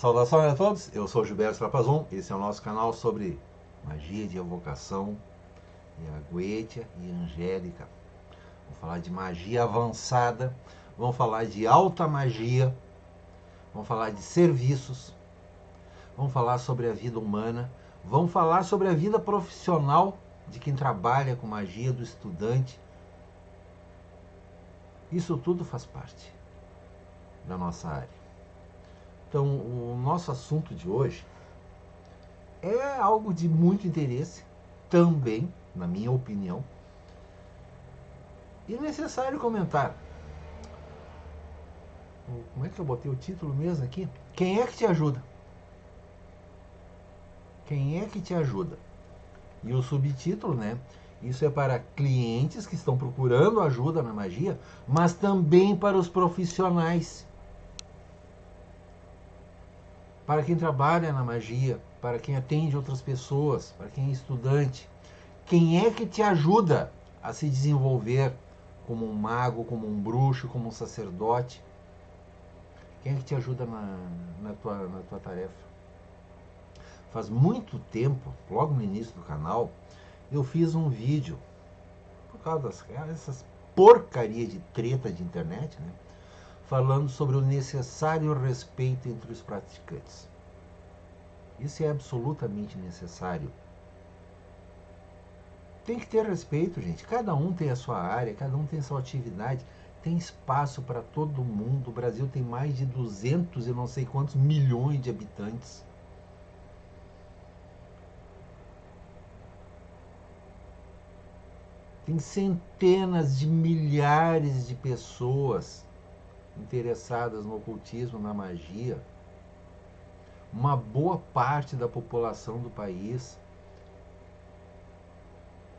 Saudações a todos, eu sou Gilberto Trapazon, esse é o nosso canal sobre magia de evocação, e a Goetia e a Angélica. Vamos falar de magia avançada, vamos falar de alta magia, vamos falar de serviços, vamos falar sobre a vida humana, vamos falar sobre a vida profissional de quem trabalha com magia, do estudante. Isso tudo faz parte da nossa área. Então, o nosso assunto de hoje é algo de muito interesse, também, na minha opinião, e necessário comentar. Como é que eu botei o título mesmo aqui? Quem é que te ajuda? Quem é que te ajuda? E o subtítulo, né? Isso é para clientes que estão procurando ajuda na magia, mas também para os profissionais. Para quem trabalha na magia, para quem atende outras pessoas, para quem é estudante. Quem é que te ajuda a se desenvolver como um mago, como um bruxo, como um sacerdote? Quem é que te ajuda na tua tarefa? Faz muito tempo, logo no início do canal, eu fiz um vídeo, por causa dessas porcaria de treta de internet, né? Falando sobre o necessário respeito entre os praticantes. Isso é absolutamente necessário. Tem que ter respeito, gente. Cada um tem a sua área, cada um tem a sua atividade. Tem espaço para todo mundo. O Brasil tem mais de 200 e não sei quantos milhões de habitantes. Tem centenas de milhares de pessoas interessadas no ocultismo, na magia. Uma boa parte da população do país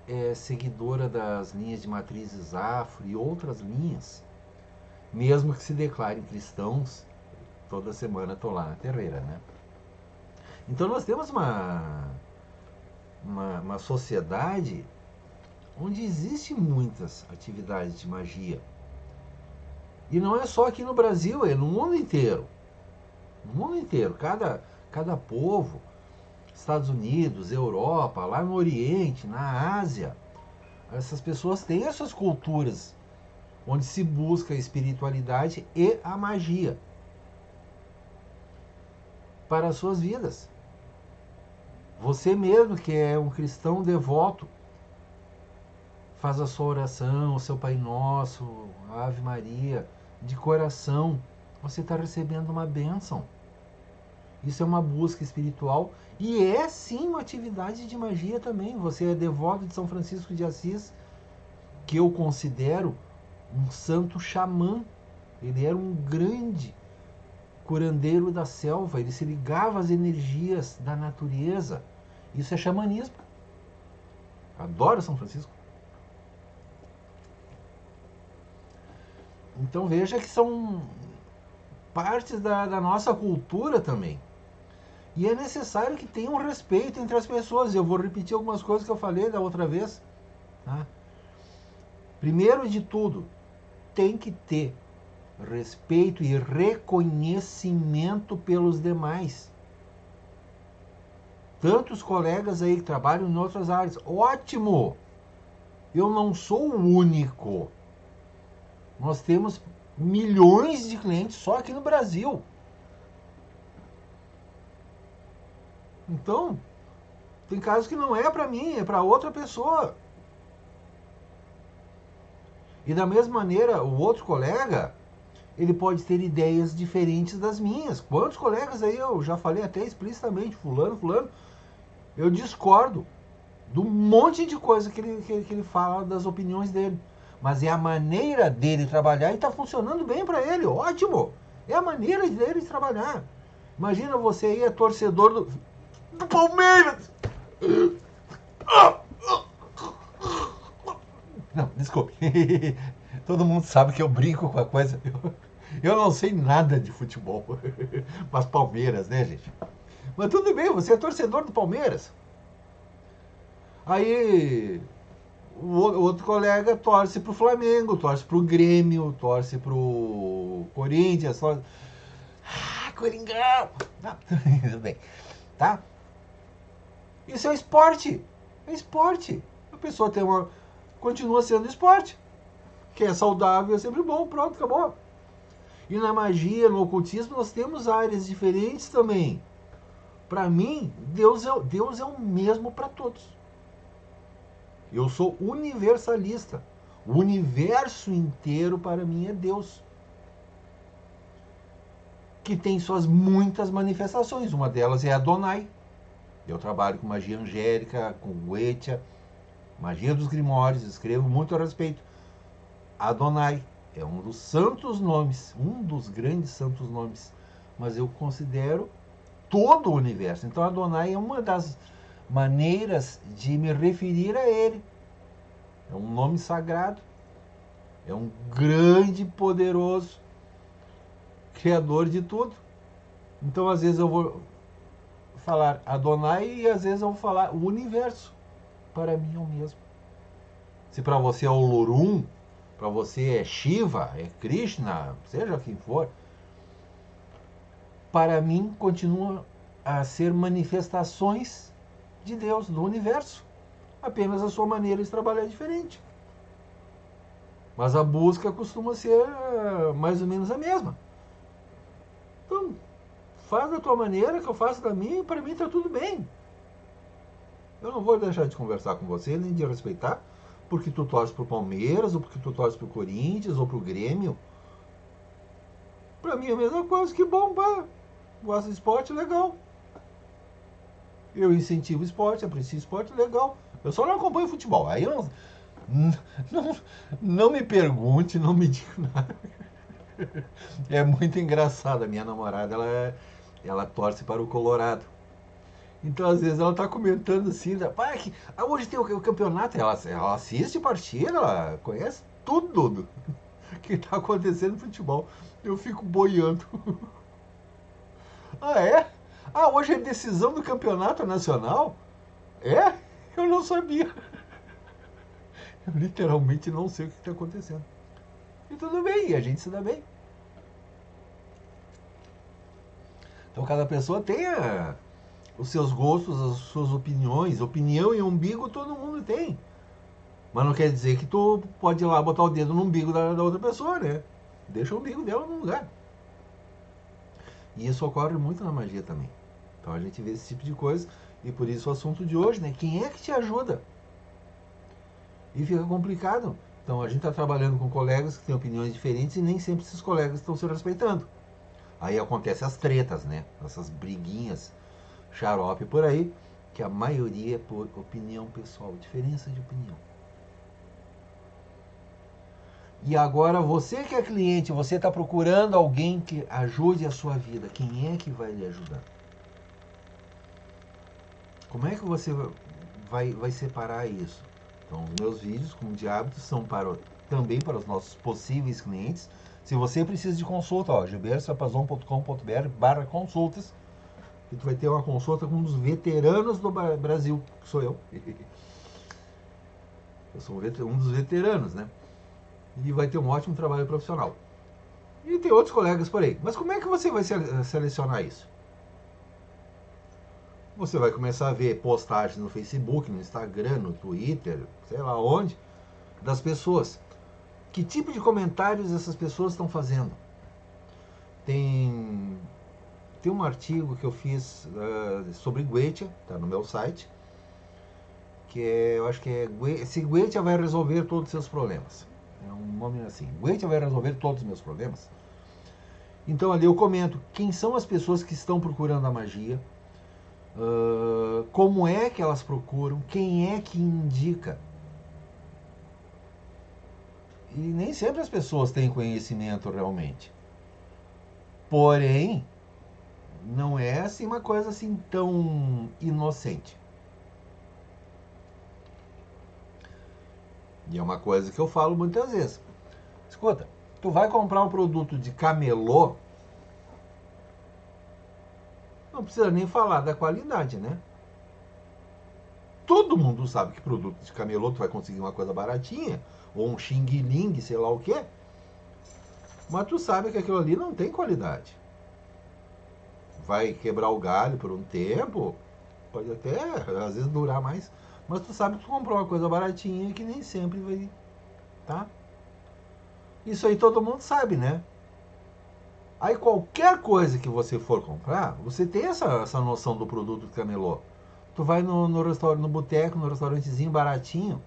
é seguidora das linhas de matrizes afro e outras linhas, mesmo que se declarem cristãos. Toda semana estou lá na terreira, né? Então nós temos uma sociedade onde existem muitas atividades de magia. E não é só aqui no Brasil, é no mundo inteiro. No mundo inteiro. Cada povo, Estados Unidos, Europa, lá no Oriente, na Ásia, essas pessoas têm as suas culturas, onde se busca a espiritualidade e a magia para as suas vidas. Você mesmo, que é um cristão devoto, faz a sua oração, o seu Pai Nosso, a Ave Maria, de coração, você está recebendo uma bênção. Isso é uma busca espiritual e é sim uma atividade de magia também. Você é devoto de São Francisco de Assis, que eu considero um santo xamã. Ele era um grande curandeiro da selva, ele se ligava às energias da natureza. Isso é xamanismo. Adoro São Francisco. Então veja que são partes da nossa cultura também. E é necessário que tenha um respeito entre as pessoas. Eu vou repetir algumas coisas que eu falei da outra vez. Tá? Primeiro de tudo, tem que ter respeito e reconhecimento pelos demais. Tantos colegas aí que trabalham em outras áreas. Ótimo! Eu não sou o único. Nós temos milhões de clientes só aqui no Brasil. Então, tem casos que não é para mim, é para outra pessoa. E da mesma maneira, o outro colega, ele pode ter ideias diferentes das minhas. Quantos colegas aí eu já falei até explicitamente, fulano, eu discordo do monte de coisa que ele fala, das opiniões dele. Mas é a maneira dele trabalhar e está funcionando bem para ele, ótimo. É a maneira dele de trabalhar. Imagina você aí, é torcedor do Palmeiras. Não, desculpe. Todo mundo sabe que eu brinco com a coisa. Eu não sei nada de futebol. Mas Palmeiras, né, gente? Mas tudo bem, você é torcedor do Palmeiras. Aí o outro colega torce pro Flamengo, torce pro Grêmio, torce pro Corinthians. Coringão! Não, tudo bem, tá? Isso é esporte. É esporte. A pessoa continua sendo esporte. Que é saudável, é sempre bom, pronto, acabou. E na magia, no ocultismo, nós temos áreas diferentes também. Para mim, Deus é o mesmo para todos. Eu sou universalista. O universo inteiro para mim é Deus. Que tem suas muitas manifestações. Uma delas é Adonai. Eu trabalho com magia angélica, com Goetia, magia dos grimórios, escrevo muito a respeito. Adonai é um dos santos nomes, um dos grandes santos nomes, mas eu considero todo o universo. Então Adonai é uma das maneiras de me referir a ele. É um nome sagrado, é um grande, poderoso criador de tudo. Então às vezes eu vou falar Adonai e às vezes eu vou falar o universo. Para mim é o mesmo. Se para você é o Lorum, para você é Shiva, é Krishna, seja quem for, para mim continua a ser manifestações de Deus, do universo. Apenas a sua maneira de trabalhar é diferente. Mas a busca costuma ser mais ou menos a mesma. Então, faz da tua maneira, que eu faço da minha, e para mim está tudo bem. Eu não vou deixar de conversar com você, nem de respeitar, porque tu torce pro Palmeiras, ou porque tu torce pro Corinthians, ou pro Grêmio. Para mim é a mesma coisa, que bom, pá. Gosta de esporte, legal. Eu incentivo o esporte, aprecio o esporte, legal. Eu só não acompanho futebol. Aí eu não me pergunte, não me diga nada. É muito engraçado. A minha namorada, ela torce para o Colorado. Então, às vezes, ela tá comentando assim, pai, hoje tem o campeonato. Ela assiste partida, ela conhece tudo que tá acontecendo no futebol. Eu fico boiando. Ah, é? Ah, hoje é decisão do campeonato nacional? É? Eu não sabia. Eu literalmente não sei o que está acontecendo. E tudo bem, e a gente se dá bem. Então cada pessoa tem os seus gostos, as suas opiniões. Opinião e umbigo todo mundo tem. Mas não quer dizer que tu pode ir lá botar o dedo no umbigo da outra pessoa, né? Deixa o umbigo dela no lugar. E isso ocorre muito na magia também. Então a gente vê esse tipo de coisa. E por isso o assunto de hoje, né? Quem é que te ajuda? E fica complicado. Então a gente está trabalhando com colegas que têm opiniões diferentes e nem sempre esses colegas estão se respeitando. Aí acontecem as tretas, né? Essas briguinhas, xarope por aí, que a maioria é por opinião pessoal, diferença de opinião. E agora você que é cliente, você está procurando alguém que ajude a sua vida. Quem é que vai lhe ajudar? Como é que você vai separar isso? Então, os meus vídeos, como de hábito, são também para os nossos possíveis clientes. Se você precisa de consulta, gilbertosapazon.com.br/consultas, que tu vai ter uma consulta com um dos veteranos do Brasil, que sou eu. Eu sou um dos veteranos, né? E vai ter um ótimo trabalho profissional. E tem outros colegas por aí. Mas como é que você vai selecionar isso? Você vai começar a ver postagens no Facebook, no Instagram, no Twitter, sei lá onde, das pessoas. Que tipo de comentários essas pessoas estão fazendo? Tem um artigo que eu fiz sobre Goetia, tá no meu site, que eu acho que é se Goetia vai resolver todos os seus problemas. É um nome assim, Goetia vai resolver todos os meus problemas. Então ali eu comento quem são as pessoas que estão procurando a magia, como é que elas procuram, quem é que indica. E nem sempre as pessoas têm conhecimento realmente. Porém, não é assim uma coisa assim tão inocente. E é uma coisa que eu falo muitas vezes. Escuta, tu vai comprar um produto de camelô, não precisa nem falar da qualidade, né? Todo mundo sabe que produto de camelô tu vai conseguir uma coisa baratinha, ou um xing-ling, sei lá o quê. Mas tu sabe que aquilo ali não tem qualidade. vai quebrar o galho por um tempo, pode até, às vezes, durar mais, mas tu sabe que tu comprou uma coisa baratinha que nem sempre vai, tá? Isso aí todo mundo sabe, né? Aí qualquer coisa que você for comprar, você tem essa noção do produto do camelô. Tu vai no restaurante, no boteco, no restaurantezinho baratinho,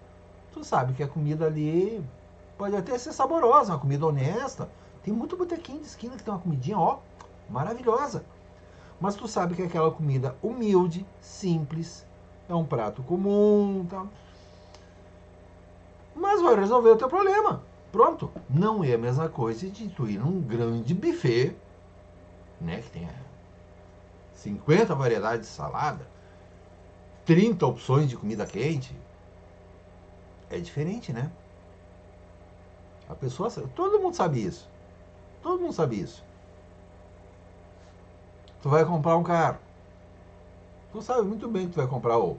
tu sabe que a comida ali pode até ser saborosa, uma comida honesta. Tem muito botequinho de esquina que tem uma comidinha, ó, maravilhosa. Mas tu sabe que é aquela comida humilde, simples, é um prato comum, tá? Mas vai resolver o teu problema. Pronto. Não é a mesma coisa de tu ir num grande buffet, né, que tenha 50 variedades de salada, 30 opções de comida quente. É diferente, né? A pessoa, todo mundo sabe isso. Todo mundo sabe isso. Tu vai comprar um carro. Tu sabe muito bem que tu vai comprar o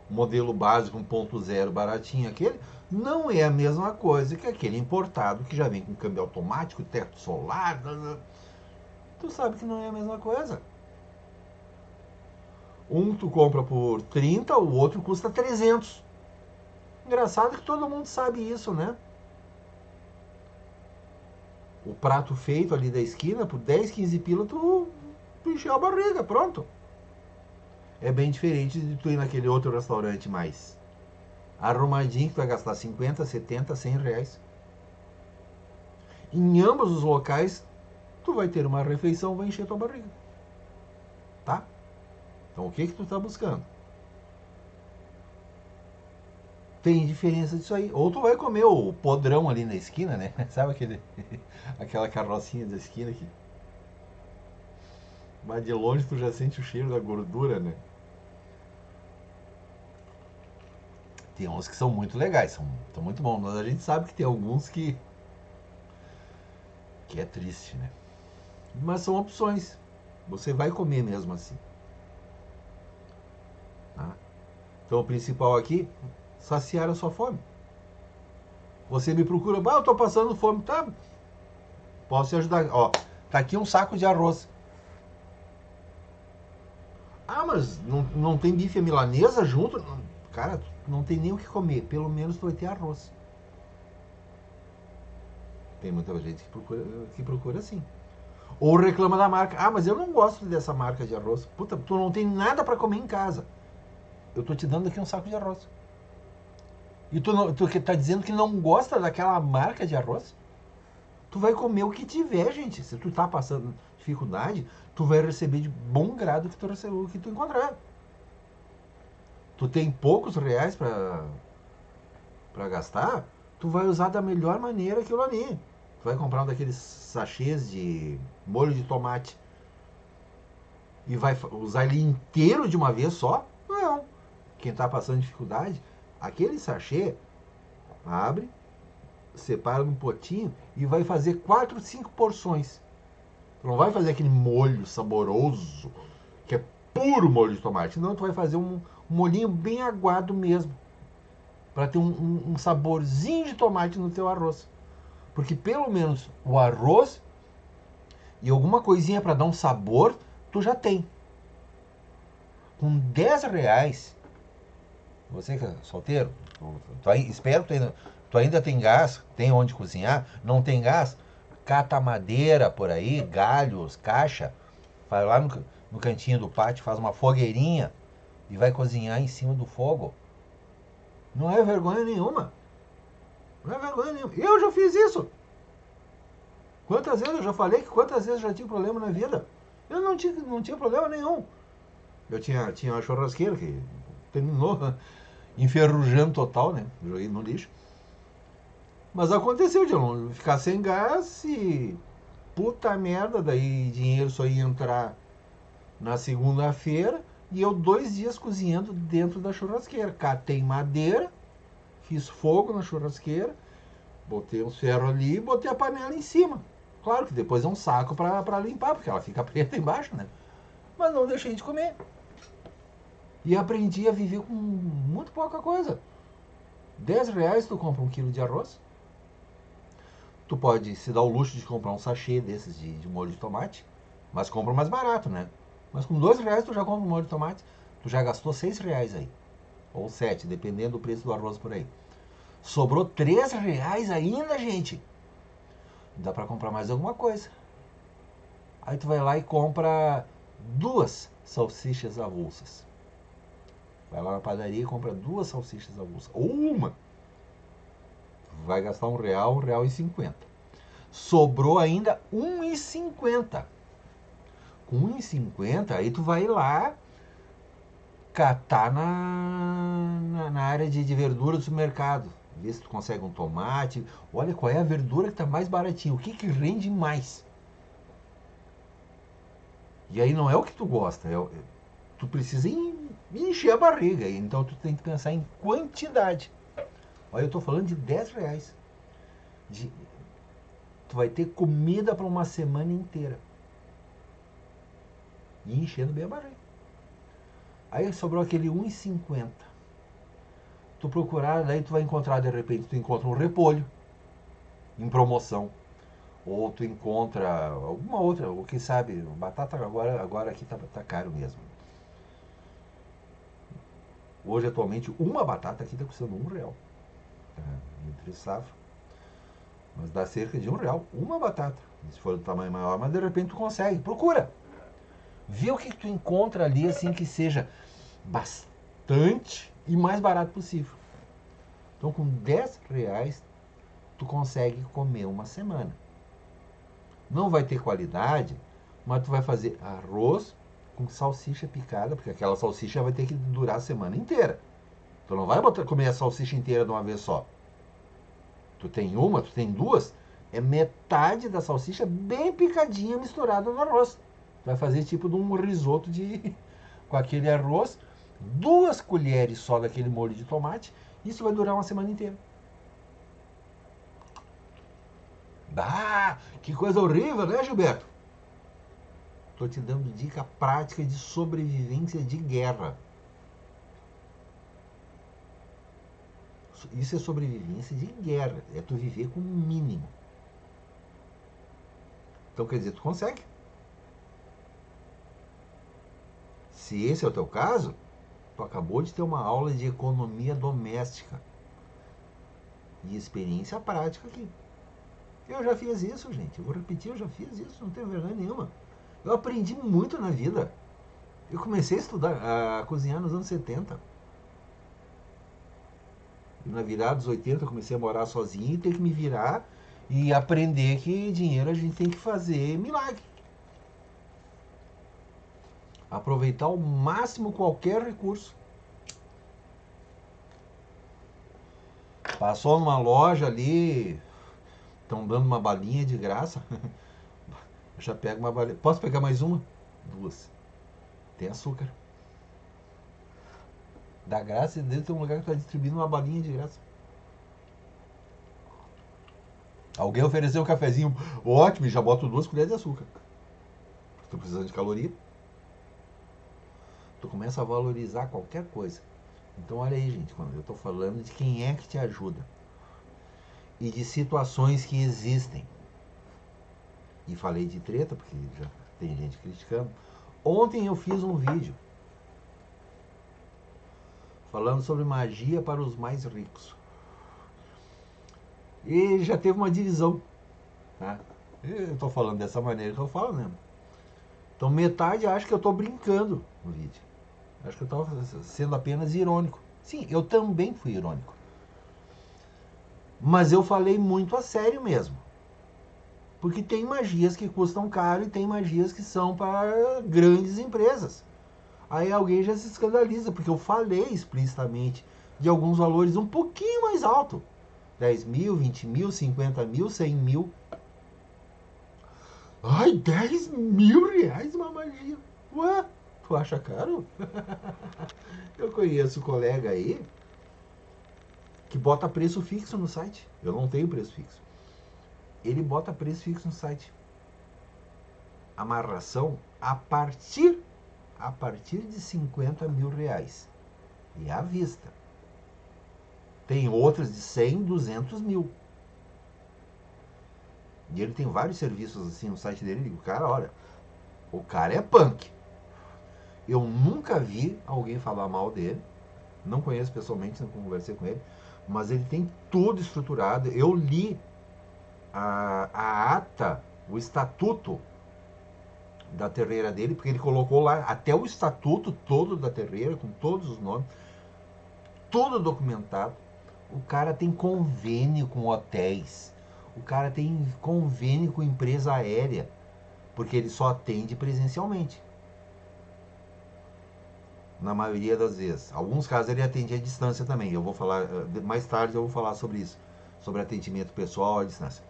modelo básico 1.0 baratinho aquele. Não é a mesma coisa que aquele importado que já vem com câmbio automático, teto solar. Tu sabe que não é a mesma coisa. Um tu compra por 30, o outro custa 300. Engraçado que todo mundo sabe isso, né? O prato feito ali da esquina, por 10, 15 pila, tu encheu a barriga, pronto. É bem diferente de tu ir naquele outro restaurante mais arrumadinho, que tu vai gastar 50, 70, 100 reais. Em ambos os locais, tu vai ter uma refeição, vai encher tua barriga. Tá? Então o que tu tá buscando? Tem diferença disso aí. Ou tu vai comer o podrão ali na esquina, né? Sabe aquela carrocinha da esquina que... Mas de longe tu já sente o cheiro da gordura, né? Tem uns que são muito legais, são muito bons, mas a gente sabe que tem alguns que é triste, né? Mas são opções. Você vai comer mesmo assim. Tá? Então o principal aqui, saciar a sua fome. Você me procura, eu tô passando fome, tá? Posso te ajudar. Ó, tá aqui um saco de arroz. Ah, mas não tem bife milanesa junto? Cara, não tem nem o que comer. Pelo menos tu vai ter arroz. Tem muita gente que procura assim. Ou reclama da marca. Ah, mas eu não gosto dessa marca de arroz. Puta, tu não tem nada para comer em casa. Eu tô te dando aqui um saco de arroz. E tu tá dizendo que não gosta daquela marca de arroz? Tu vai comer o que tiver, gente. Se tu tá passando dificuldade, tu vai receber de bom grado o que tu encontrar. Tu tem poucos reais para gastar, tu vai usar da melhor maneira aquilo ali. Tu vai comprar um daqueles sachês de molho de tomate e vai usar ele inteiro de uma vez só? Não. Quem está passando dificuldade, aquele sachê abre, separa num potinho e vai fazer 4, 5 porções. Tu não vai fazer aquele molho saboroso, que é puro molho de tomate. Não, tu vai fazer um molhinho bem aguado mesmo. Para ter um saborzinho de tomate no teu arroz. Porque pelo menos o arroz e alguma coisinha para dar um sabor, tu já tem. Com 10 reais, você que é solteiro, espero que tu ainda tem gás, tem onde cozinhar, não tem gás, cata madeira por aí, galhos, caixa, vai lá no cantinho do pátio, faz uma fogueirinha e vai cozinhar em cima do fogo. Não é vergonha nenhuma. Não é vergonha nenhuma. Eu já fiz isso. Quantas vezes eu já falei que quantas vezes eu já tive problema na vida? Eu não tinha problema nenhum. Eu tinha uma churrasqueira que terminou enferrujando total, né? Joguei no lixo. Mas aconteceu de eu ficar sem gás e puta merda, daí dinheiro só ia entrar na segunda-feira e eu 2 dias cozinhando dentro da churrasqueira. Catei madeira, fiz fogo na churrasqueira, botei uns ferros ali e botei a panela em cima. Claro que depois é um saco para limpar, porque ela fica preta embaixo, né? Mas não deixei de comer. E aprendi a viver com muito pouca coisa. 10 reais tu compra 1 quilo de arroz. Tu pode se dar o luxo de comprar um sachê desses de molho de tomate. Mas compra mais barato, né? Mas com R$ 2 tu já compra um molho de tomate, tu já gastou R$ 6 aí. Ou 7, dependendo do preço do arroz por aí. Sobrou R$ 3 ainda, gente. Dá pra comprar mais alguma coisa. Aí tu vai lá e compra 2 salsichas avulsas. Vai lá na padaria e compra 2 salsichas avulsas. Ou uma. Vai gastar R$ 1, R$ 1,50. Sobrou ainda R$ 1,50. Com R$ 1,50, aí tu vai lá catar na área de verdura do supermercado. Vê se tu consegue um tomate. Olha qual é a verdura que tá mais baratinha. O que rende mais? E aí não é o que tu gosta. Tu precisa encher a barriga. Então tu tem que pensar em quantidade. Olha, eu tô falando de R$ 10. De, tu vai ter comida para uma semana inteira. E enchendo bem a barriga. Aí sobrou aquele 1,50. Tu procurar, daí tu vai encontrar, de repente, tu encontra um repolho em promoção. Ou tu encontra alguma outra, o que sabe, batata agora aqui tá caro mesmo. Hoje, atualmente, uma batata aqui tá custando R$ 1. Tá? Entre safra. Mas dá cerca de R$ 1. Uma batata. Se for do tamanho maior, mas de repente tu consegue. Procura! Vê o que tu encontra ali, assim, que seja bastante e mais barato possível. Então, com R$ 10, tu consegue comer uma semana. Não vai ter qualidade, mas tu vai fazer arroz com salsicha picada, porque aquela salsicha vai ter que durar a semana inteira. Tu não vai comer a salsicha inteira de uma vez só. Tu tem uma, tu tem duas, é metade da salsicha bem picadinha misturada no arroz. Tu vai fazer tipo de um risoto com aquele arroz, 2 colheres só daquele molho de tomate, isso vai durar uma semana inteira. Ah, que coisa horrível, né, Gilberto? Estou te dando dica prática de sobrevivência de guerra. Isso é sobrevivência de guerra. É tu viver com o mínimo. Então, quer dizer, tu consegue. Se esse é o teu caso, tu acabou de ter uma aula de economia doméstica. E experiência prática aqui. Eu já fiz isso, gente. Eu vou repetir, eu já fiz isso. Não tenho vergonha nenhuma. Eu aprendi muito na vida. Eu comecei a estudar, a cozinhar nos anos 70. E na virada dos 80 eu comecei a morar sozinho e ter que me virar e aprender que dinheiro a gente tem que fazer milagre. Aproveitar ao máximo qualquer recurso. Passou numa loja ali, estão dando uma balinha de graça. Eu já pego uma balinha. Posso pegar mais uma? 2. Tem açúcar. Da graça de Deus tem um lugar que está distribuindo uma balinha de graça. Alguém ofereceu um cafezinho ótimo e já boto 2 colheres de açúcar. Estou precisando de caloria. Tu começa a valorizar qualquer coisa. Então olha aí, gente, quando eu estou falando de quem é que te ajuda. E de situações que existem. E falei de treta, porque já tem gente criticando. Ontem eu fiz um vídeo falando sobre magia para os mais ricos. E já teve uma divisão. Tá? Eu estou falando dessa maneira que eu falo mesmo. Então metade acha que eu estou brincando no vídeo. Acho que eu estava sendo apenas irônico. Sim, eu também fui irônico. Mas eu falei muito a sério mesmo. Porque tem magias que custam caro e tem magias que são para grandes empresas. Aí alguém já se escandaliza, porque eu falei explicitamente de alguns valores um pouquinho mais alto. 10 mil, 20 mil, 50 mil, 100 mil. Ai, 10 mil reais uma magia. Ué, tu acha caro? Eu conheço um colega aí que bota preço fixo no site. Eu não tenho preço fixo. Ele bota preço fixo no site. Amarração a partir de 50 mil reais. E à vista. Tem outras de 100, 200 mil. E ele tem vários serviços assim no site dele. Eu digo, cara, olha, O cara é punk. Eu nunca vi alguém falar mal dele. Não conheço pessoalmente, não conversei com ele. Mas ele tem tudo estruturado. Eu li a ata, o estatuto da terreira dele, porque ele colocou lá até o estatuto todo da terreira, com todos os nomes, tudo documentado. O cara tem convênio com hotéis. O cara tem convênio com empresa aérea, porque ele só atende presencialmente. Na maioria das vezes. Alguns casos ele atende à distância também. Eu vou falar mais tarde, eu vou falar sobre isso, sobre atendimento pessoal à distância.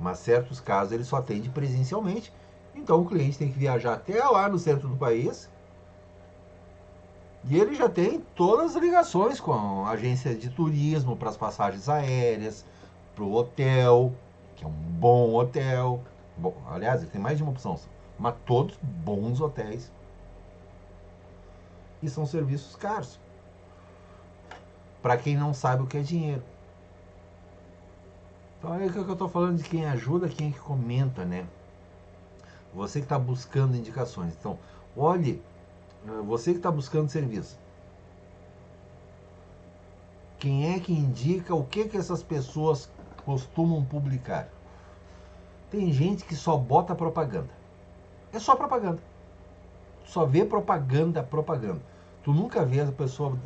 Mas certos casos ele só atende presencialmente. Então o cliente tem que viajar até lá no centro do país. E ele já tem todas as ligações com a agência de turismo para as passagens aéreas, para o hotel, que é um bom hotel. Bom, aliás, ele tem mais de uma opção, mas todos bons hotéis. E são serviços caros. Para quem não sabe o que é dinheiro. Então é o que eu estou falando de quem ajuda, quem é que comenta, né? Você que está buscando indicações. Então, olhe, você que está buscando serviço. Quem é que indica o que essas pessoas costumam publicar? Tem gente que só bota propaganda. É só propaganda. Só vê propaganda. Tu nunca vê a pessoa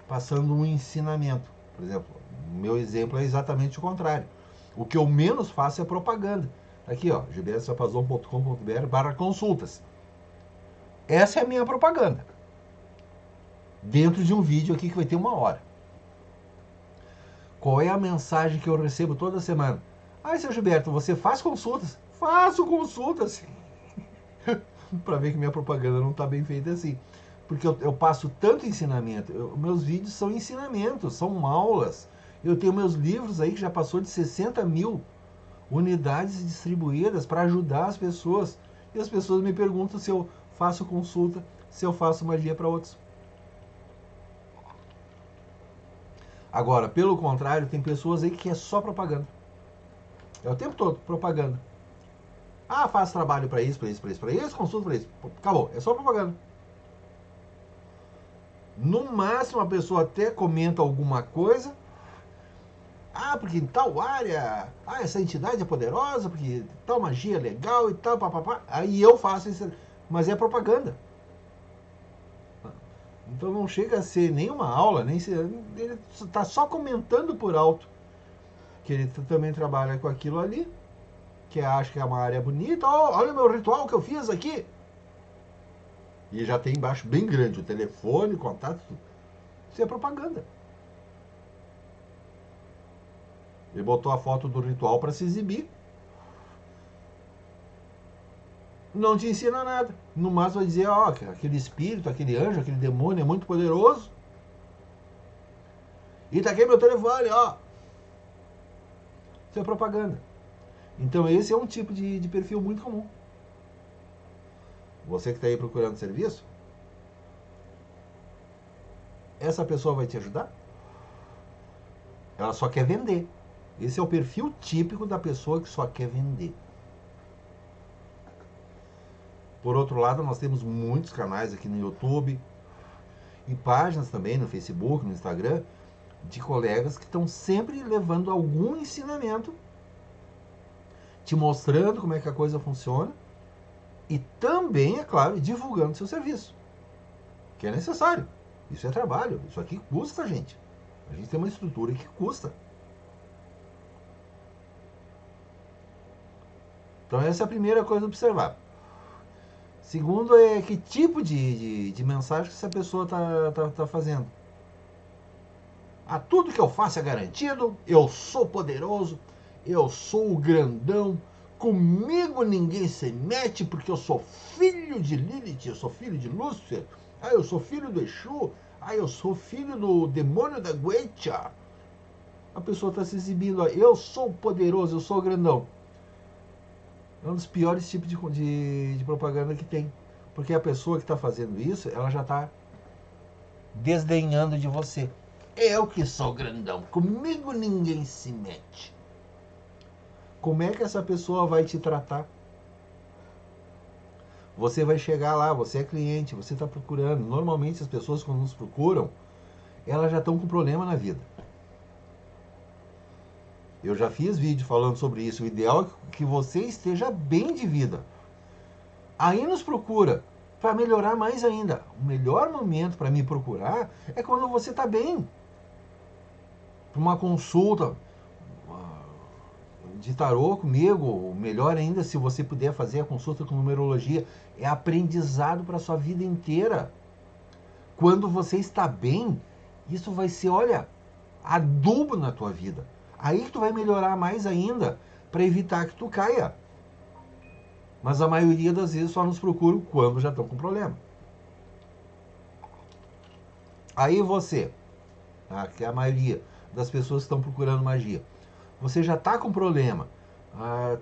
passando um ensinamento. Por exemplo, o meu exemplo é exatamente o contrário. O que eu menos faço é propaganda. Aqui, ó, gbsrapazon.com.br/consultas. Essa é a minha propaganda. Dentro de um vídeo aqui que vai ter 1 hora. Qual é a mensagem que eu recebo toda semana? Ah, seu Gilberto, você faz consultas? Faço consultas. Para ver que minha propaganda não está bem feita assim. Porque eu passo tanto ensinamento. Meus vídeos são ensinamentos, são aulas. Eu tenho meus livros aí que já passou de 60 mil unidades distribuídas para ajudar as pessoas. E as pessoas me perguntam se eu faço consulta, se eu faço magia para outros. Agora, pelo contrário, tem pessoas aí que é só propaganda. É o tempo todo propaganda. Ah, faz trabalho para isso, consulta para isso. Acabou, é só propaganda. No máximo a pessoa até comenta alguma coisa. Ah, porque em tal área, essa entidade é poderosa, porque tal magia é legal e tal, papapá. Aí eu faço isso, mas é propaganda. Então não chega a ser nenhuma aula, nem ser, ele está só comentando por alto que ele também trabalha com aquilo ali, que acha que é uma área bonita. Oh, olha o meu ritual que eu fiz aqui. E já tem embaixo bem grande o telefone, contato, tudo. Isso é propaganda. Ele botou a foto do ritual para se exibir. Não te ensina nada. No máximo vai dizer, ó, aquele espírito, aquele anjo, aquele demônio é muito poderoso. E tá aqui meu telefone, ó. Isso é propaganda. Então esse é um tipo de perfil muito comum. Você que está aí procurando serviço, essa pessoa vai te ajudar? Ela só quer vender. Esse é o perfil típico da pessoa que só quer vender. Por outro lado, nós temos muitos canais aqui no YouTube e páginas também no Facebook, no Instagram, de colegas que estão sempre levando algum ensinamento, te mostrando como é que a coisa funciona e também, é claro, divulgando seu serviço, que é necessário. Isso é trabalho, isso aqui custa, gente. A gente tem uma estrutura que custa. Então essa é a primeira coisa a observar. Segundo é que tipo de mensagem que essa pessoa está fazendo. Ah, tudo que eu faço é garantido, eu sou poderoso, eu sou o grandão, comigo ninguém se mete porque eu sou filho de Lilith, eu sou filho de Lúcifer, eu sou filho do Exu, eu sou filho do demônio da Guecha. A pessoa está se exibindo, eu sou poderoso, eu sou grandão. É um dos piores tipos de propaganda que tem. Porque a pessoa que está fazendo isso, ela já está desdenhando de você. Eu que sou grandão, comigo ninguém se mete. Como é que essa pessoa vai te tratar? Você vai chegar lá, você é cliente, você está procurando. Normalmente as pessoas quando nos procuram, elas já estão com problema na vida. Eu já fiz vídeo falando sobre isso. O ideal é que você esteja bem de vida. Aí nos procura para melhorar mais ainda. O melhor momento para me procurar é quando você está bem. Para uma consulta de tarô comigo, ou melhor ainda, se você puder fazer a consulta com numerologia, é aprendizado para a sua vida inteira. Quando você está bem, isso vai ser, olha, adubo na tua vida. Aí que tu vai melhorar mais ainda para evitar que tu caia. Mas a maioria das vezes só nos procuram quando já estão com problema. Aí você, que é a maioria das pessoas que estão procurando magia, você já está com problema.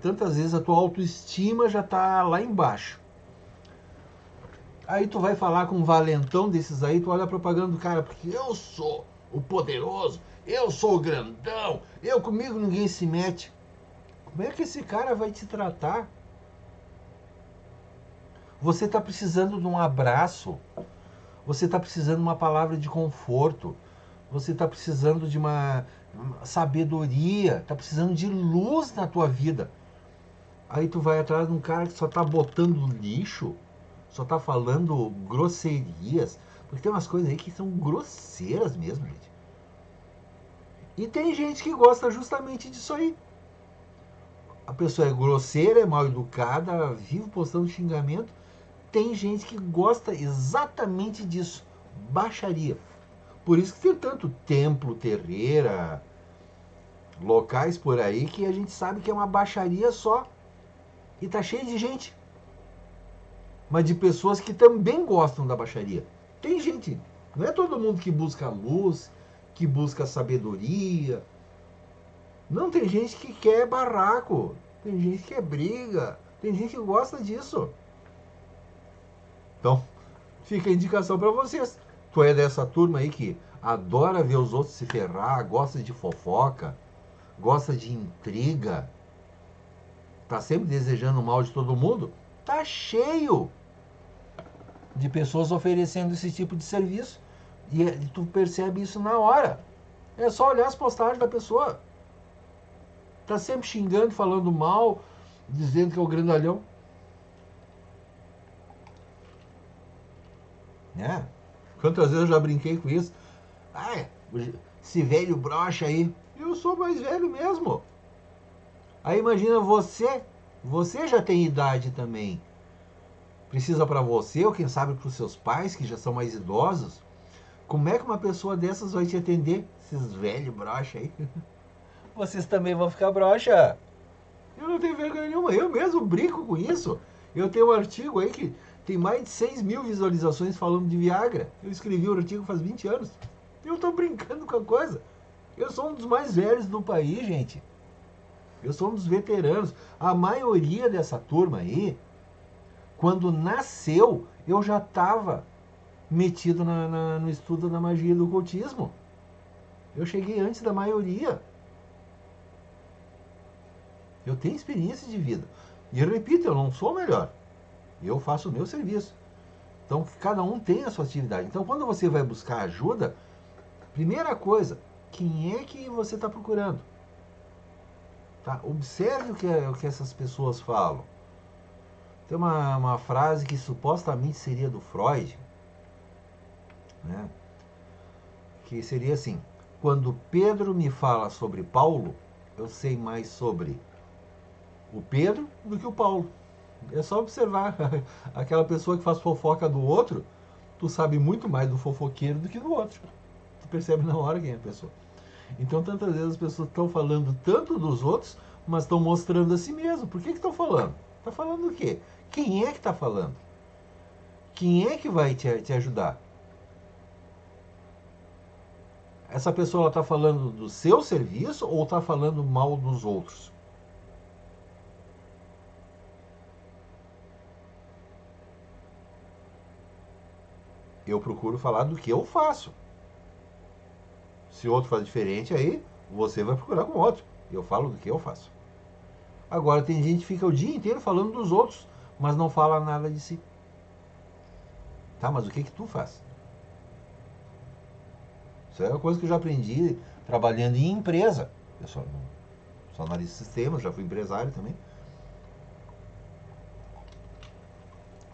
Tantas vezes a tua autoestima já está lá embaixo. Aí tu vai falar com um valentão desses aí, tu olha a propaganda do cara, porque eu sou o poderoso, eu sou o grandão, comigo ninguém se mete. Como é que esse cara vai te tratar? Você está precisando de um abraço, você está precisando de uma palavra de conforto, você está precisando de uma sabedoria, está precisando de luz na tua vida. Aí tu vai atrás de um cara que só está botando lixo, só está falando grosserias, porque tem umas coisas aí que são grosseiras mesmo, gente. E tem gente que gosta justamente disso aí. A pessoa é grosseira, é mal educada, vive postando xingamento. Tem gente que gosta exatamente disso, baixaria. Por isso que tem tanto templo, terreira, locais por aí que a gente sabe que é uma baixaria só. E tá cheio de gente. Mas de pessoas que também gostam da baixaria. Tem gente. Não é todo mundo que busca luz, que busca sabedoria. Não, tem gente que quer barraco. Tem gente que quer briga. Tem gente que gosta disso. Então, fica a indicação para vocês. Tu é dessa turma aí que adora ver os outros se ferrar, gosta de fofoca, gosta de intriga, tá sempre desejando o mal de todo mundo? Tá cheio de pessoas oferecendo esse tipo de serviço. E tu percebe isso na hora. É só olhar as postagens da pessoa. Tá sempre xingando, falando mal, dizendo que é o grandalhão. Né? Quantas vezes eu já brinquei com isso? Esse velho broxa aí. Eu sou mais velho mesmo. Aí imagina você. Você já tem idade também. Precisa para você, ou quem sabe para os seus pais, que já são mais idosos. Como é que uma pessoa dessas vai te atender? Esses velhos broxa aí. Vocês também vão ficar broxa. Eu não tenho vergonha nenhuma. Eu mesmo brinco com isso. Eu tenho um artigo aí que tem mais de 6 mil visualizações falando de Viagra. Eu escrevi o artigo faz 20 anos. Eu tô brincando com a coisa. Eu sou um dos mais velhos do país, gente. Eu sou um dos veteranos. A maioria dessa turma aí, quando nasceu, eu já estava metido no estudo da magia e do ocultismo. Eu cheguei antes da maioria. Eu tenho experiência de vida. E eu repito, eu não sou o melhor. Eu faço o meu serviço. Então, cada um tem a sua atividade. Então, quando você vai buscar ajuda, primeira coisa, quem é que você está procurando? Tá? Observe o que essas pessoas falam. Tem uma frase que supostamente seria do Freud, né? Que seria assim: quando Pedro me fala sobre Paulo, eu sei mais sobre o Pedro do que o Paulo. É só observar. Aquela pessoa que faz fofoca do outro, tu sabe muito mais do fofoqueiro do que do outro. Tu percebe na hora quem é a pessoa. Então, tantas vezes as pessoas estão falando tanto dos outros, mas estão mostrando a si mesmo. Por que estão falando? Está falando o quê? Quem é que está falando? Quem é que vai te ajudar? Essa pessoa está falando do seu serviço ou está falando mal dos outros? Eu procuro falar do que eu faço. Se outro faz diferente, aí você vai procurar com outro. Eu falo do que eu faço. Agora, tem gente que fica o dia inteiro falando dos outros, mas não fala nada de si. Tá, mas o que tu faz? Isso é uma coisa que eu já aprendi trabalhando em empresa. Eu sou analista de sistemas, já fui empresário também.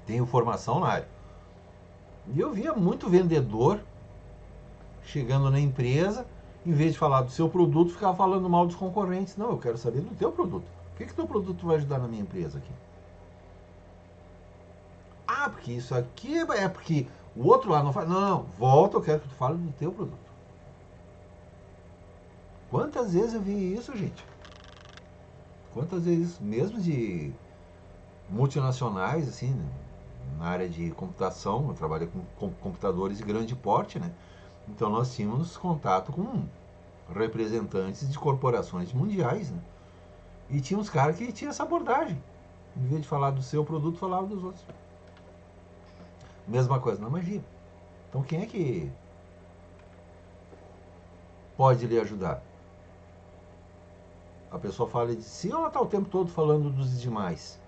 Tenho formação na área. E eu via muito vendedor chegando na empresa, em vez de falar do seu produto, ficava falando mal dos concorrentes. Não, eu quero saber do teu produto. O que teu produto vai ajudar na minha empresa aqui? Ah, porque isso aqui é porque o outro lá não faz. Não, não, volta, eu quero que tu fale do teu produto. Quantas vezes eu vi isso, gente? Quantas vezes, mesmo de multinacionais, assim, né? Na área de computação, eu trabalho com computadores de grande porte, né? Então nós tínhamos contato com representantes de corporações mundiais, né? E tinha uns caras que tinham essa abordagem. Em vez de falar do seu produto, falava dos outros. Mesma coisa na magia. Então quem é que pode lhe ajudar? A pessoa fala de si ou ela está o tempo todo falando dos demais?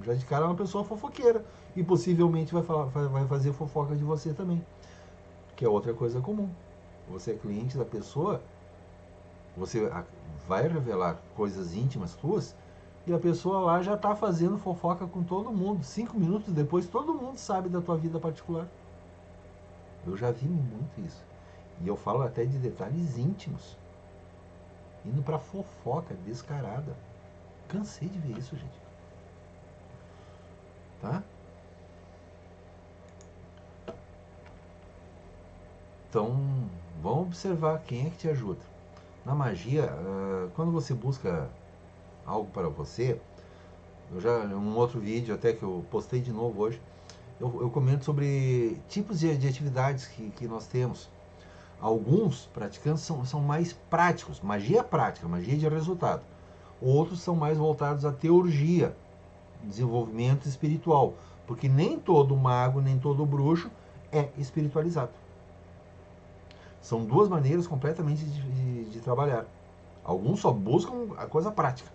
Já de cara é uma pessoa fofoqueira. E possivelmente vai fazer fofoca de você também. Que é outra coisa comum. Você é cliente da pessoa, você vai revelar coisas íntimas tuas e a pessoa lá já está fazendo fofoca com todo mundo. 5 minutos depois, todo mundo sabe da tua vida particular. Eu já vi muito isso. E eu falo até de detalhes íntimos. Indo pra fofoca descarada. Cansei de ver isso, gente. Tá? Então, vamos observar quem é que te ajuda. Na magia, quando você busca algo para você, eu já um outro vídeo até que eu postei de novo hoje, eu comento sobre tipos de atividades que nós temos. Alguns praticantes são mais práticos, magia prática, magia de resultado. Outros são mais voltados à teurgia, desenvolvimento espiritual, porque nem todo mago, nem todo bruxo é espiritualizado. São duas maneiras completamente de trabalhar. Alguns só buscam a coisa prática.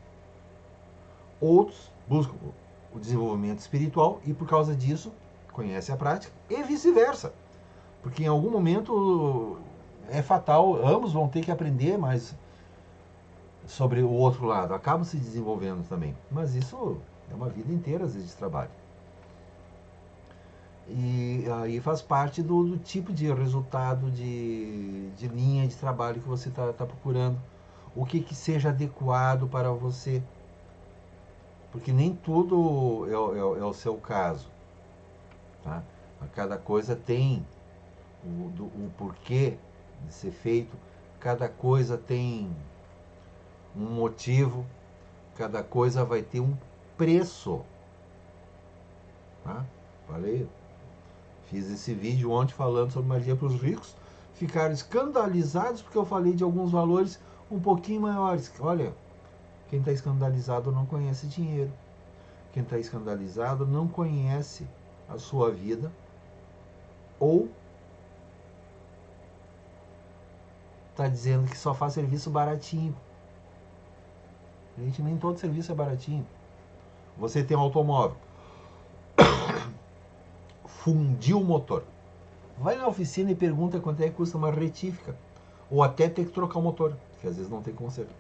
Outros buscam o desenvolvimento espiritual e por causa disso conhecem a prática e vice-versa. Porque em algum momento é fatal, ambos vão ter que aprender mais sobre o outro lado, acabam se desenvolvendo também. Mas isso é uma vida inteira, às vezes, de trabalho. E aí faz parte do tipo de resultado de linha de trabalho que você está procurando. O que seja adequado para você. Porque nem tudo é o seu caso. Tá? Cada coisa tem o porquê de ser feito, cada coisa tem um motivo, cada coisa vai ter um preço. Tá? Falei, fiz esse vídeo ontem falando sobre magia para os ricos, ficaram escandalizados porque eu falei de alguns valores um pouquinho maiores. Olha, quem está escandalizado não conhece dinheiro. Quem está escandalizado não conhece a sua vida ou está dizendo que só faz serviço baratinho. Gente, nem todo serviço é baratinho. Você tem um automóvel, fundiu o motor. Vai na oficina e pergunta quanto é que custa uma retífica. Ou até ter que trocar o motor, que às vezes não tem conserto.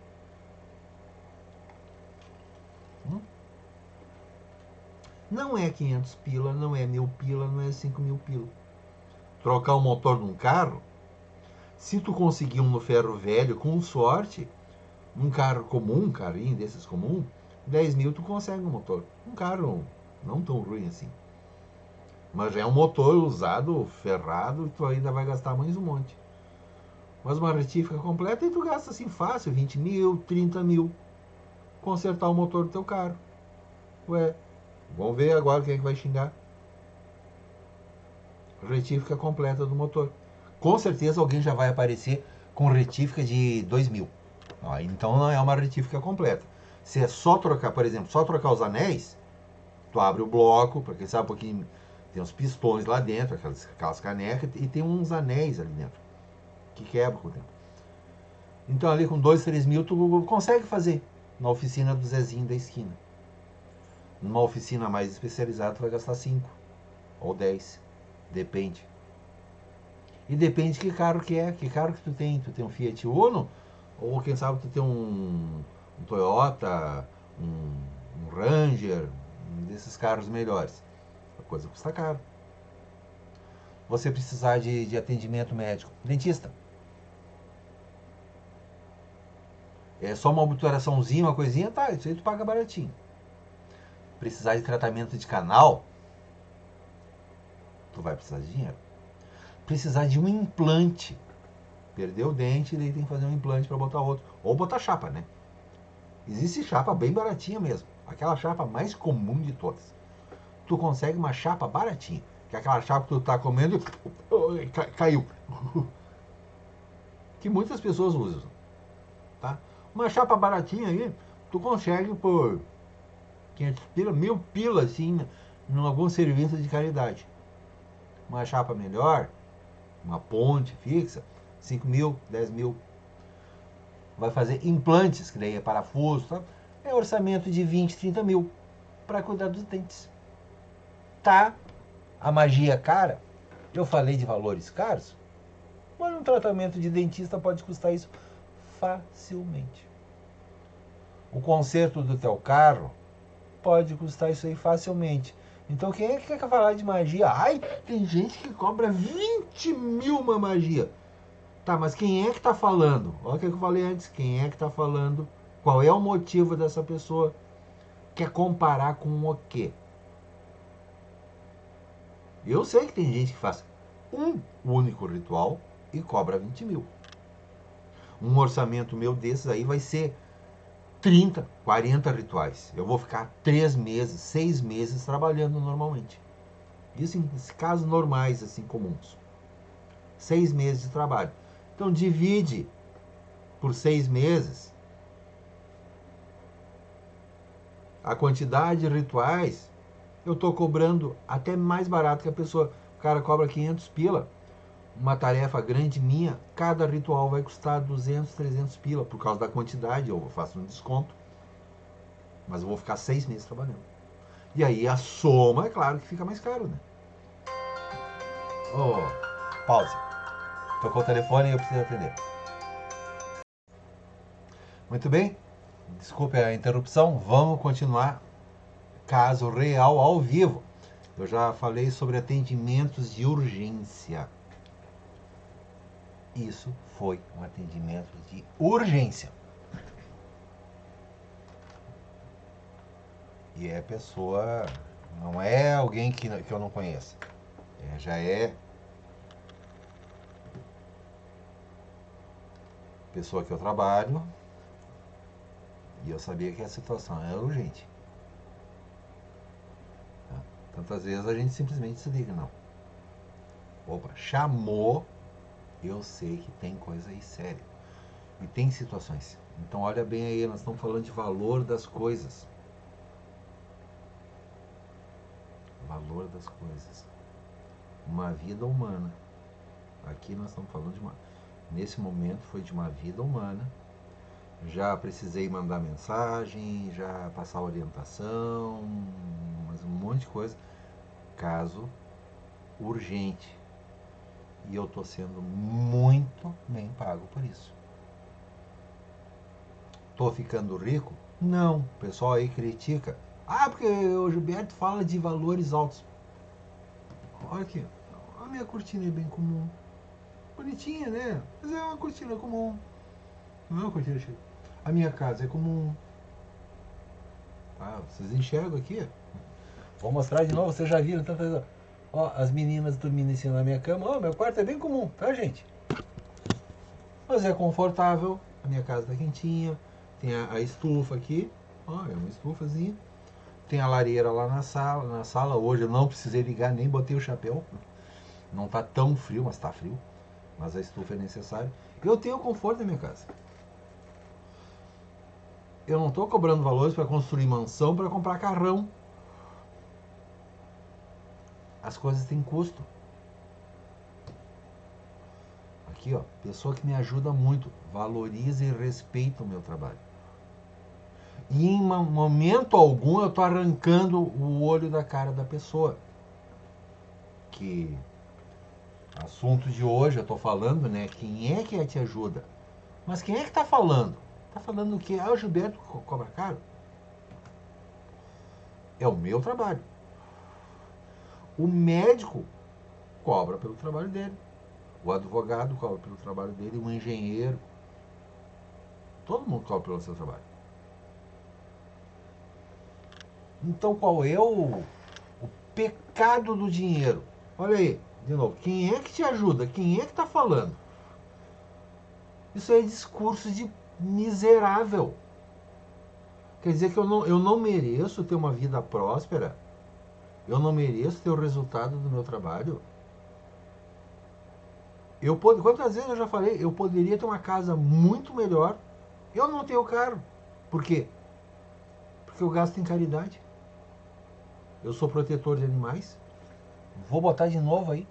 Não é 500 pila, não é 1000 pila, não é 5.000 pila. Trocar o motor de um carro, se tu conseguir um no ferro velho, com sorte, um carro comum, um carrinho desses comum, 10 mil tu consegue um motor. Um carro não tão ruim assim. Mas já é um motor usado, ferrado, tu ainda vai gastar mais um monte. Mas uma retífica completa e tu gasta assim fácil, 20 mil, 30 mil. Consertar o motor do teu carro. Ué, vamos ver agora quem é que vai xingar. Retífica completa do motor. Com certeza alguém já vai aparecer com retífica de 2 mil. Então não é uma retífica completa. Se é só trocar, por exemplo, só trocar os anéis, tu abre o bloco, porque sabe um pouquinho, tem uns pistões lá dentro, aquelas canecas, e tem uns anéis ali dentro, que quebra com o tempo. Então ali com 2, 3 mil tu consegue fazer na oficina do Zezinho da esquina. Numa oficina mais especializada, tu vai gastar 5 ou 10. Depende. E depende que carro que é, que carro que tu tem. Tu tem um Fiat Uno, ou quem sabe tu tem um Toyota, um Ranger, um desses carros melhores. A coisa custa caro. Você precisar de atendimento médico. Dentista. É só uma obturaçãozinha, uma coisinha, tá, isso aí tu paga baratinho. Precisar de tratamento de canal, tu vai precisar de dinheiro. Precisar de um implante. Perdeu o dente e daí tem que fazer um implante para botar outro. Ou botar chapa, né? Existe chapa bem baratinha mesmo. Aquela chapa mais comum de todas. Tu consegue uma chapa baratinha. Que é aquela chapa que tu tá comendo e caiu. Que muitas pessoas usam. Tá? Uma chapa baratinha aí, tu consegue por 500 pila, 1000 pila assim, em algum serviço de caridade. Uma chapa melhor, uma ponte fixa, 5 mil, 10 mil. Vai fazer implantes, que daí é parafuso, tá? É orçamento de 20, 30 mil para cuidar dos dentes. Tá? A magia cara, eu falei de valores caros, mas um tratamento de dentista pode custar isso facilmente. O conserto do teu carro pode custar isso aí facilmente. Então quem é que quer falar de magia? Ai, tem gente que cobra 20 mil uma magia. Tá, mas quem é que tá falando? Olha o que eu falei antes. Quem é que tá falando? Qual é o motivo dessa pessoa? Quer comparar com o quê? Eu sei que tem gente que faz um único ritual e cobra 20 mil. Um orçamento meu desses aí vai ser 30, 40 rituais. Eu vou ficar 3 meses, 6 meses trabalhando normalmente. Isso em casos normais, assim, comuns. 6 meses de trabalho. Então divide por 6 meses a quantidade de rituais. Eu estou cobrando até mais barato que a pessoa. O cara cobra 500 pila. Uma tarefa grande minha, cada ritual vai custar 200, 300 pila. Por causa da quantidade, eu faço um desconto. Mas eu vou ficar 6 meses trabalhando. E aí a soma, é claro que fica mais caro, né? Oh, pausa. Tocou o telefone e eu preciso atender. Muito bem. Desculpe a interrupção. Vamos continuar. Caso real ao vivo. Eu já falei sobre atendimentos de urgência. Isso foi um atendimento de urgência. E é pessoa, não é alguém que eu não conheço. Já é pessoa que eu trabalho e eu sabia que a situação era urgente. Tantas vezes a gente simplesmente se liga, não. Opa, chamou, eu sei que tem coisa aí séria. E tem situações. Então olha bem aí, nós estamos falando de valor das coisas. Valor das coisas. Uma vida humana. Aqui nós estamos falando de uma... Nesse momento foi de uma vida humana. Já precisei mandar mensagem, já passar orientação, mas um monte de coisa. Caso urgente. E eu estou sendo muito bem pago por isso. Estou ficando rico? Não. O pessoal aí critica. Ah, porque o Gilberto fala de valores altos. Olha aqui. A minha cortina é bem comum. Bonitinha, né? Mas é uma cortina comum. Não é uma cortina cheia. A minha casa é comum. Ah, vocês enxergam aqui? Vou mostrar de novo, vocês já viram tantas. Ó, as meninas dormindo em cima da minha cama. Ó, meu quarto é bem comum, tá, gente? Mas é confortável. A minha casa tá quentinha. Tem a estufa aqui. Ó, é uma estufazinha. Tem a lareira lá na sala. Na sala hoje eu não precisei ligar, nem botei o chapéu. Não tá tão frio, mas tá frio. Mas a estufa é necessária. Eu tenho conforto na minha casa. Eu não estou cobrando valores para construir mansão, para comprar carrão. As coisas têm custo. Aqui, ó, pessoa que me ajuda muito, valoriza e respeita o meu trabalho. E em momento algum eu estou arrancando o olho da cara da pessoa. Que assunto de hoje eu estou falando, né? Quem é que te ajuda? Mas quem é que está falando? Está falando o quê? Ah, o Gilberto cobra caro? É o meu trabalho. O médico cobra pelo trabalho dele. O advogado cobra pelo trabalho dele. O engenheiro. Todo mundo cobra pelo seu trabalho. Então qual é o pecado do dinheiro? Olha aí, de novo. Quem é que te ajuda? Quem é que está falando? Isso é discurso de miserável. Quer dizer que eu não mereço ter uma vida próspera? Eu não mereço ter o resultado do meu trabalho? Quantas vezes eu já falei, eu poderia ter uma casa muito melhor. Eu não tenho carro. Por quê? Porque eu gasto em caridade. Eu sou protetor de animais. Vou botar de novo aí.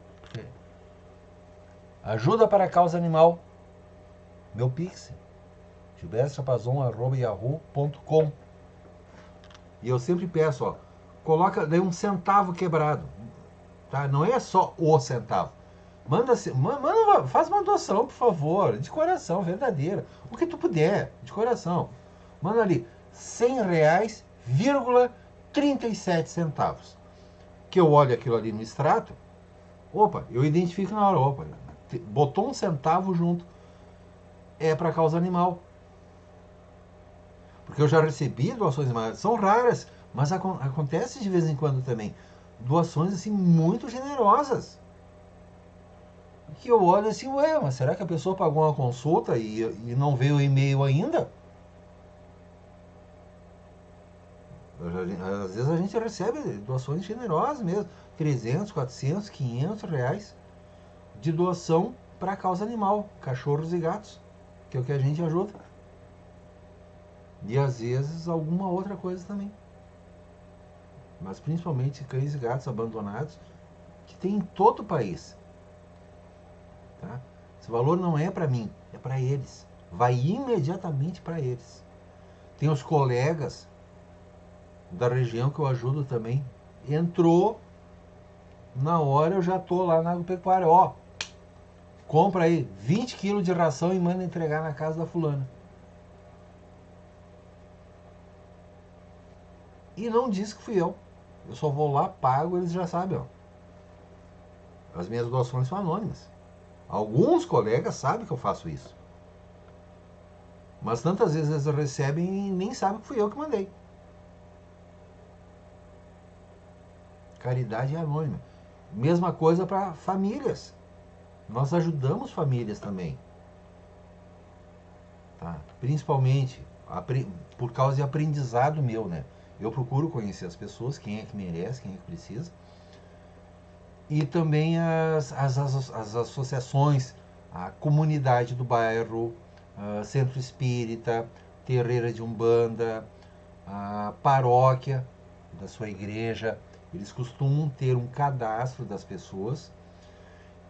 Ajuda para a causa animal. Meu Pix. gilbertopazon@yahoo.com. E eu sempre peço, ó, coloca daí um centavo quebrado. Tá? Não é só o centavo. Faz uma doação, por favor, de coração, verdadeira. O que tu puder, de coração. Manda ali R$100,37. Que eu olho aquilo ali no extrato, opa, eu identifico na hora, opa, botou um centavo junto, é para causa animal. Porque eu já recebi doações, são raras, mas acontece de vez em quando também. Doações assim muito generosas. Que eu olho assim, ué, mas será que a pessoa pagou uma consulta e não veio o e-mail ainda? Às vezes a gente recebe doações generosas mesmo, 300, 400, 500 reais de doação para a causa animal, cachorros e gatos, que é o que a gente ajuda. E às vezes alguma outra coisa também. Mas principalmente cães e gatos abandonados, que tem em todo o país. Tá? Esse valor não é para mim, é para eles. Vai imediatamente para eles. Tem os colegas da região que eu ajudo também. Entrou, na hora eu já tô lá na agropecuária. Ó, compra aí 20 quilos de ração e manda entregar na casa da fulana. E não diz que fui eu. Eu só vou lá, pago, eles já sabem. Ó. As minhas doações são anônimas. Alguns colegas sabem que eu faço isso. Mas tantas vezes eles recebem e nem sabem que fui eu que mandei. Caridade é anônima. Mesma coisa para famílias. Nós ajudamos famílias também. Tá? Principalmente por causa de aprendizado meu, né? Eu procuro conhecer as pessoas, quem é que merece, quem é que precisa. E também as associações, a comunidade do bairro, centro espírita, terreira de umbanda, a paróquia da sua igreja. Eles costumam ter um cadastro das pessoas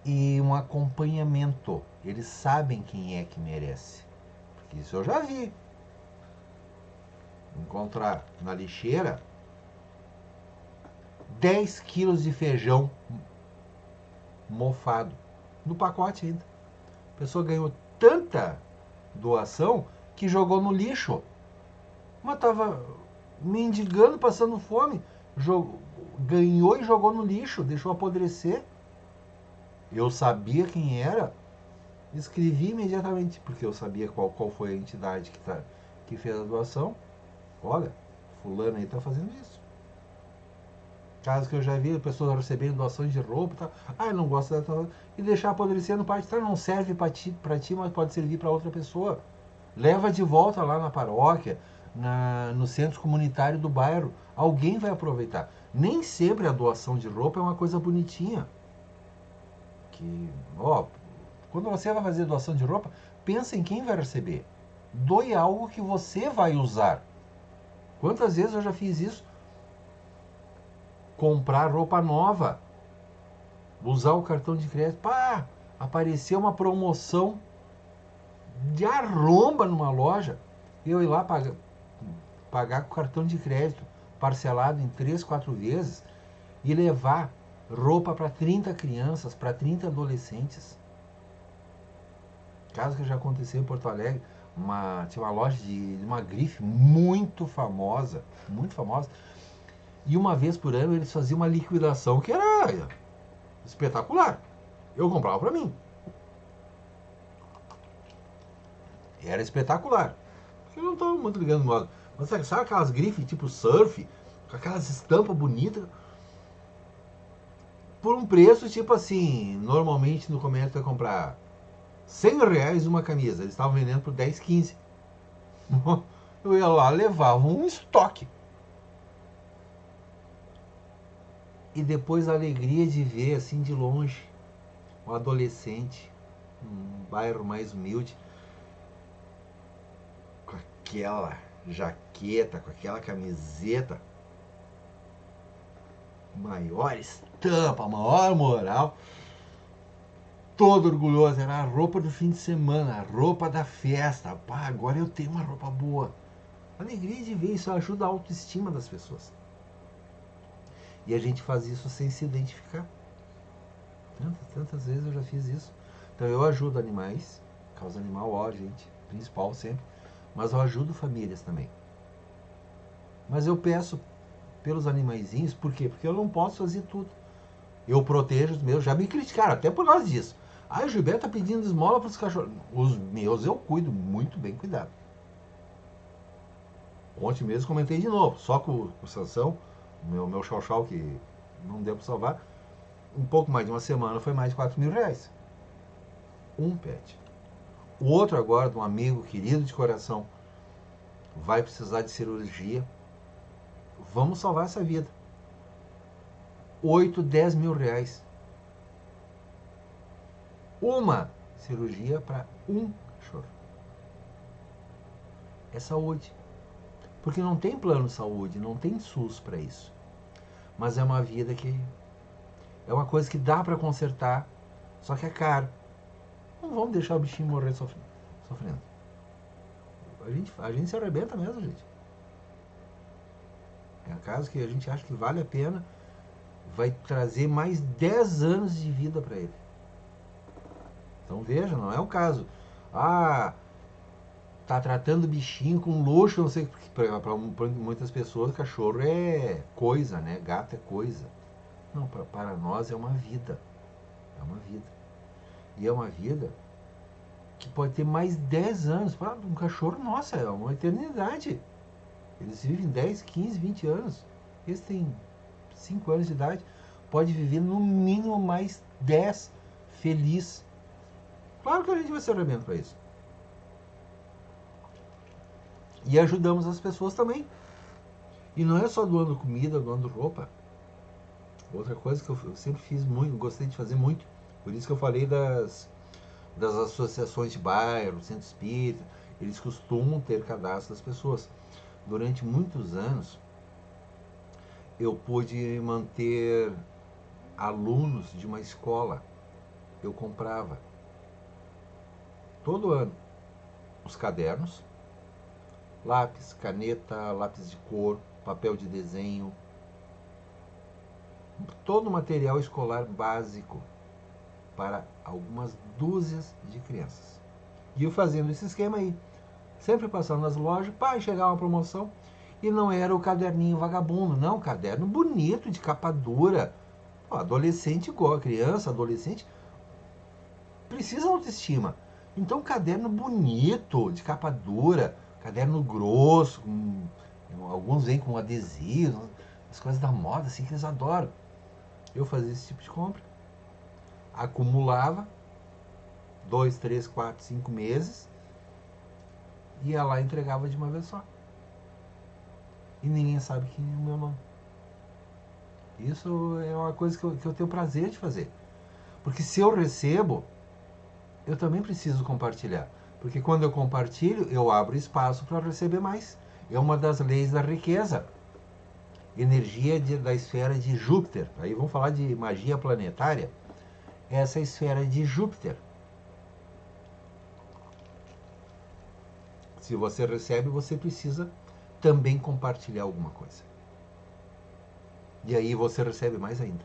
e um acompanhamento. Eles sabem quem é que merece. Porque isso eu já vi. Encontrar na lixeira 10 quilos de feijão mofado. No pacote ainda. A pessoa ganhou tanta doação que jogou no lixo. Mas estava mendigando, passando fome. Ganhou e jogou no lixo, deixou apodrecer. Eu sabia quem era, escrevi imediatamente, porque eu sabia qual foi a entidade que fez a doação. Olha, fulano aí está fazendo isso. Casos que eu já vi, pessoas recebendo doações de roupa e tal. Ah, eu não gosto dessa. E deixar apodrecer no parte, não serve para ti, mas pode servir para outra pessoa. Leva de volta lá na paróquia, no centro comunitário do bairro. Alguém vai aproveitar. Nem sempre a doação de roupa é uma coisa bonitinha. Quando você vai fazer doação de roupa, pensa em quem vai receber. Doe algo que você vai usar. Quantas vezes eu já fiz isso? Comprar roupa nova. Usar o cartão de crédito. Pá, apareceu uma promoção de arromba numa loja. Eu ir lá pagar com cartão de crédito parcelado em 3, 4 vezes e levar roupa para 30 crianças, para 30 adolescentes. Caso que já aconteceu em Porto Alegre, tinha uma loja de uma grife muito famosa, e uma vez por ano eles faziam uma liquidação que era espetacular. Eu comprava para mim. Era espetacular. Porque eu não estava muito ligando moda. Mas sabe aquelas grifes tipo surf, com aquelas estampas bonitas, por um preço tipo assim, normalmente no comércio vai comprar R$100 uma camisa, eles estavam vendendo por 10, 15. Eu ia lá, levava um estoque. E depois a alegria de ver assim de longe um adolescente, um bairro mais humilde, com aquela jaqueta, com aquela camiseta, maior estampa, maior moral, todo orgulhoso. Era a roupa do fim de semana, a roupa da festa. Pá, agora eu tenho uma roupa boa. Alegria de ver, isso ajuda a autoestima das pessoas. E a gente faz isso sem se identificar. Tantas vezes eu já fiz isso. Então eu ajudo animais, causa animal, ó, gente, principal sempre. Mas eu ajudo famílias também. Mas eu peço pelos animaizinhos, por quê? Porque eu não posso fazer tudo. Eu protejo os meus, já me criticaram, até por causa disso. Ah, o Gilberto tá pedindo esmola para os cachorros. Os meus eu cuido muito bem cuidado. Ontem mesmo comentei de novo, só com o Sansão, meu chau-chau que não deu para salvar, um pouco mais de uma semana foi mais de R$4.000. Um pet. O outro agora, de um amigo querido de coração, vai precisar de cirurgia. Vamos salvar essa vida. 8, 10 mil reais. Uma cirurgia para um cachorro. É saúde. Porque não tem plano de saúde, não tem SUS para isso. Mas é uma vida que é uma coisa que dá para consertar, só que é caro. Não vamos deixar o bichinho morrer sofrendo. A gente se arrebenta mesmo, gente. É um caso que a gente acha que vale a pena, vai trazer mais 10 anos de vida para ele. Então veja, não é o caso. Ah, tá tratando o bichinho com luxo, não sei, porque para muitas pessoas cachorro é coisa, né? Gato é coisa. Não, para nós é uma vida. É uma vida. E é uma vida que pode ter mais 10 anos. Para um cachorro, nossa, é uma eternidade. Eles vivem 10, 15, 20 anos. Eles têm 5 anos de idade. Pode viver no mínimo mais 10 feliz. Claro que a gente vai ser arrebento para isso. E ajudamos as pessoas também. E não é só doando comida, doando roupa. Outra coisa que eu sempre fiz muito, gostei de fazer muito. Por isso que eu falei das associações de bairro, centro espírita. Eles costumam ter cadastro das pessoas. Durante muitos anos, eu pude manter alunos de uma escola. Eu comprava todo ano os cadernos, lápis, caneta, lápis de cor, papel de desenho, todo o material escolar básico para algumas dúzias de crianças. E eu fazendo esse esquema aí, sempre passando nas lojas, para chegar uma promoção, e não era o caderninho vagabundo, não, caderno bonito, de capa dura. Pô, adolescente igual, criança, adolescente, precisa de autoestima. Então, caderno bonito, de capa dura, caderno grosso, alguns vêm com adesivo, as coisas da moda, assim, que eles adoram. Eu fazia esse tipo de compra, acumulava 2, 3, 4, 5 meses, ia lá e entregava de uma vez só. E ninguém sabe quem é o meu nome. Isso é uma coisa que eu tenho prazer de fazer. Porque se eu recebo, eu também preciso compartilhar. Porque quando eu compartilho, eu abro espaço para receber mais. É uma das leis da riqueza. Energia da esfera de Júpiter. Aí vamos falar de magia planetária. Essa é a esfera de Júpiter. Se você recebe, você precisa também compartilhar alguma coisa. E aí você recebe mais ainda.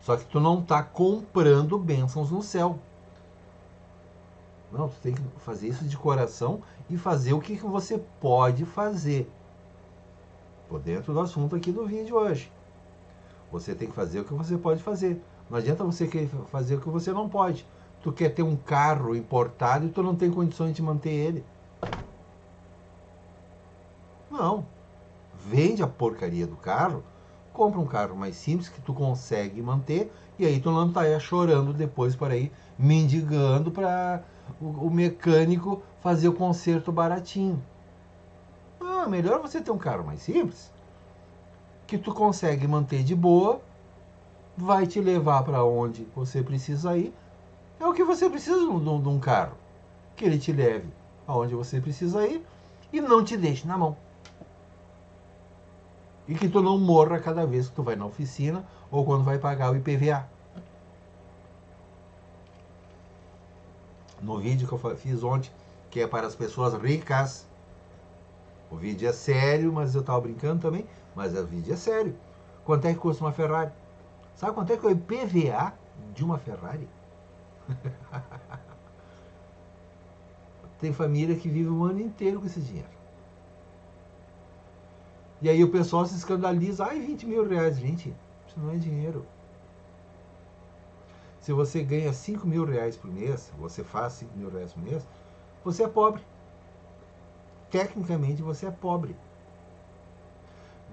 Só que tu não está comprando bênçãos no céu. Não, tu tem que fazer isso de coração e fazer o que você pode fazer. Por dentro do assunto aqui do vídeo hoje. Você tem que fazer o que você pode fazer. Não adianta você querer fazer o que você não pode. Tu quer ter um carro importado e tu não tem condições de manter ele. Não. Vende a porcaria do carro, compra um carro mais simples que tu consegue manter e aí tu não tá chorando depois para ir mendigando para o mecânico fazer o conserto baratinho. Não, é melhor você ter um carro mais simples que tu consegue manter de boa, vai te levar para onde você precisa ir. É o que você precisa de um carro, que ele te leve aonde você precisa ir e não te deixe na mão. E que tu não morra cada vez que tu vai na oficina ou quando vai pagar o IPVA. No vídeo que eu fiz ontem, que é para as pessoas ricas, o vídeo é sério, mas eu estava brincando também, mas o vídeo é sério. Quanto é que custa uma Ferrari? Sabe quanto é que é o IPVA de uma Ferrari? Tem família que vive o ano inteiro com esse dinheiro. E aí o pessoal se escandaliza. Ai, 20 mil reais. Gente, isso não é dinheiro. Se você ganha 5 mil reais por mês, você faz 5 mil reais por mês, você é pobre. Tecnicamente você é pobre.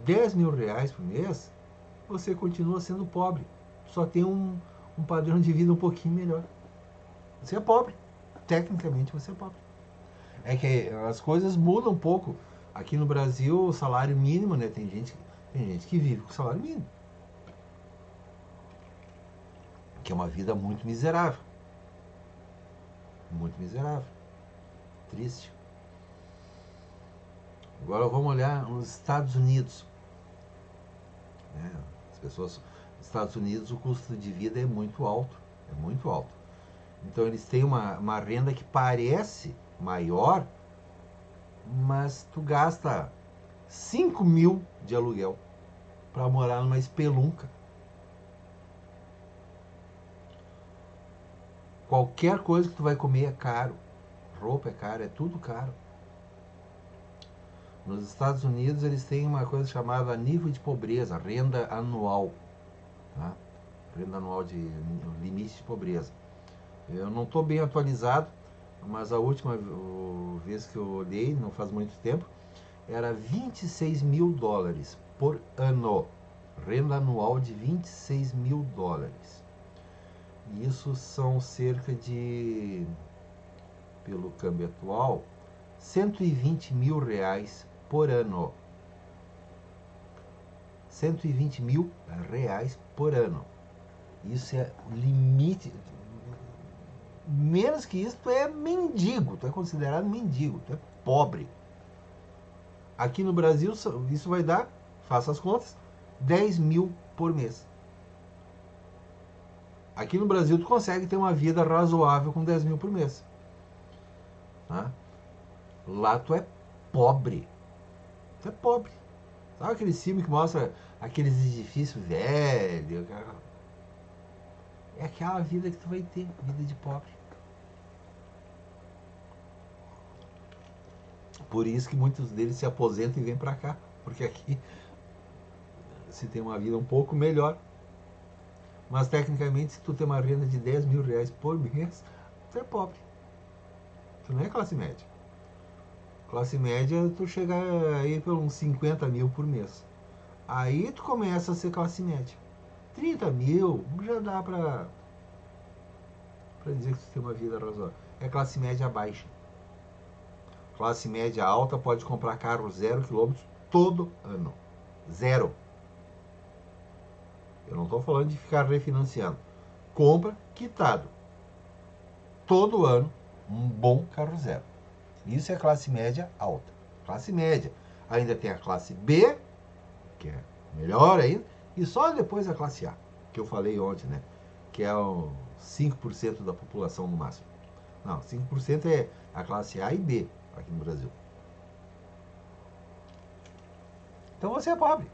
10 mil reais por mês, você continua sendo pobre. Só tem um padrão de vida um pouquinho melhor. Você é pobre. Tecnicamente você é pobre. É que as coisas mudam um pouco. Aqui no Brasil, o salário mínimo, né? Tem gente que vive com salário mínimo. Que é uma vida muito miserável. Muito miserável. Triste. Agora vamos olhar os Estados Unidos. As pessoas nos Estados Unidos, o custo de vida é muito alto. É muito alto. Então eles têm uma renda que parece maior, mas tu gasta 5 mil de aluguel para morar numa espelunca. Qualquer coisa que tu vai comer é caro. Roupa é cara, é tudo caro. Nos Estados Unidos eles têm uma coisa chamada nível de pobreza, renda anual. Tá? Renda anual de limite de pobreza. Eu não estou bem atualizado, mas a última vez que eu olhei, não faz muito tempo, era 26 mil dólares por ano. Renda anual de 26 mil dólares. E isso são cerca de, pelo câmbio atual, 120 mil reais por ano. 120 mil reais por ano. Isso é limite. Menos que isso, tu é mendigo. Tu é considerado mendigo. Tu é pobre. Aqui no Brasil, isso vai dar, faça as contas, 10 mil por mês. Aqui no Brasil, tu consegue ter uma vida razoável com 10 mil por mês. Tá? Lá tu é pobre. Tu é pobre. Sabe aquele filme que mostra aqueles edifícios velhos? É aquela vida que tu vai ter, vida de pobre. Por isso que muitos deles se aposentam e vêm pra cá. Porque aqui se tem uma vida um pouco melhor. Mas tecnicamente, se tu tem uma renda de 10 mil reais por mês, tu é pobre. Tu não é classe média. Classe média, tu chega aí por uns 50 mil por mês. Aí tu começa a ser classe média. 30 mil já dá pra dizer que tu tem uma vida razoável. É classe média baixa. Classe média alta pode comprar carro 0 km todo ano. Zero. Eu não estou falando de ficar refinanciando. Compra quitado. Todo ano, um bom carro zero. Isso é classe média alta. Classe média. Ainda tem a classe B, que é melhor ainda, e só depois a classe A, que eu falei ontem, né? Que é o 5% da população no máximo. Não, 5% é a classe A e B aqui no Brasil. Então você é pobre.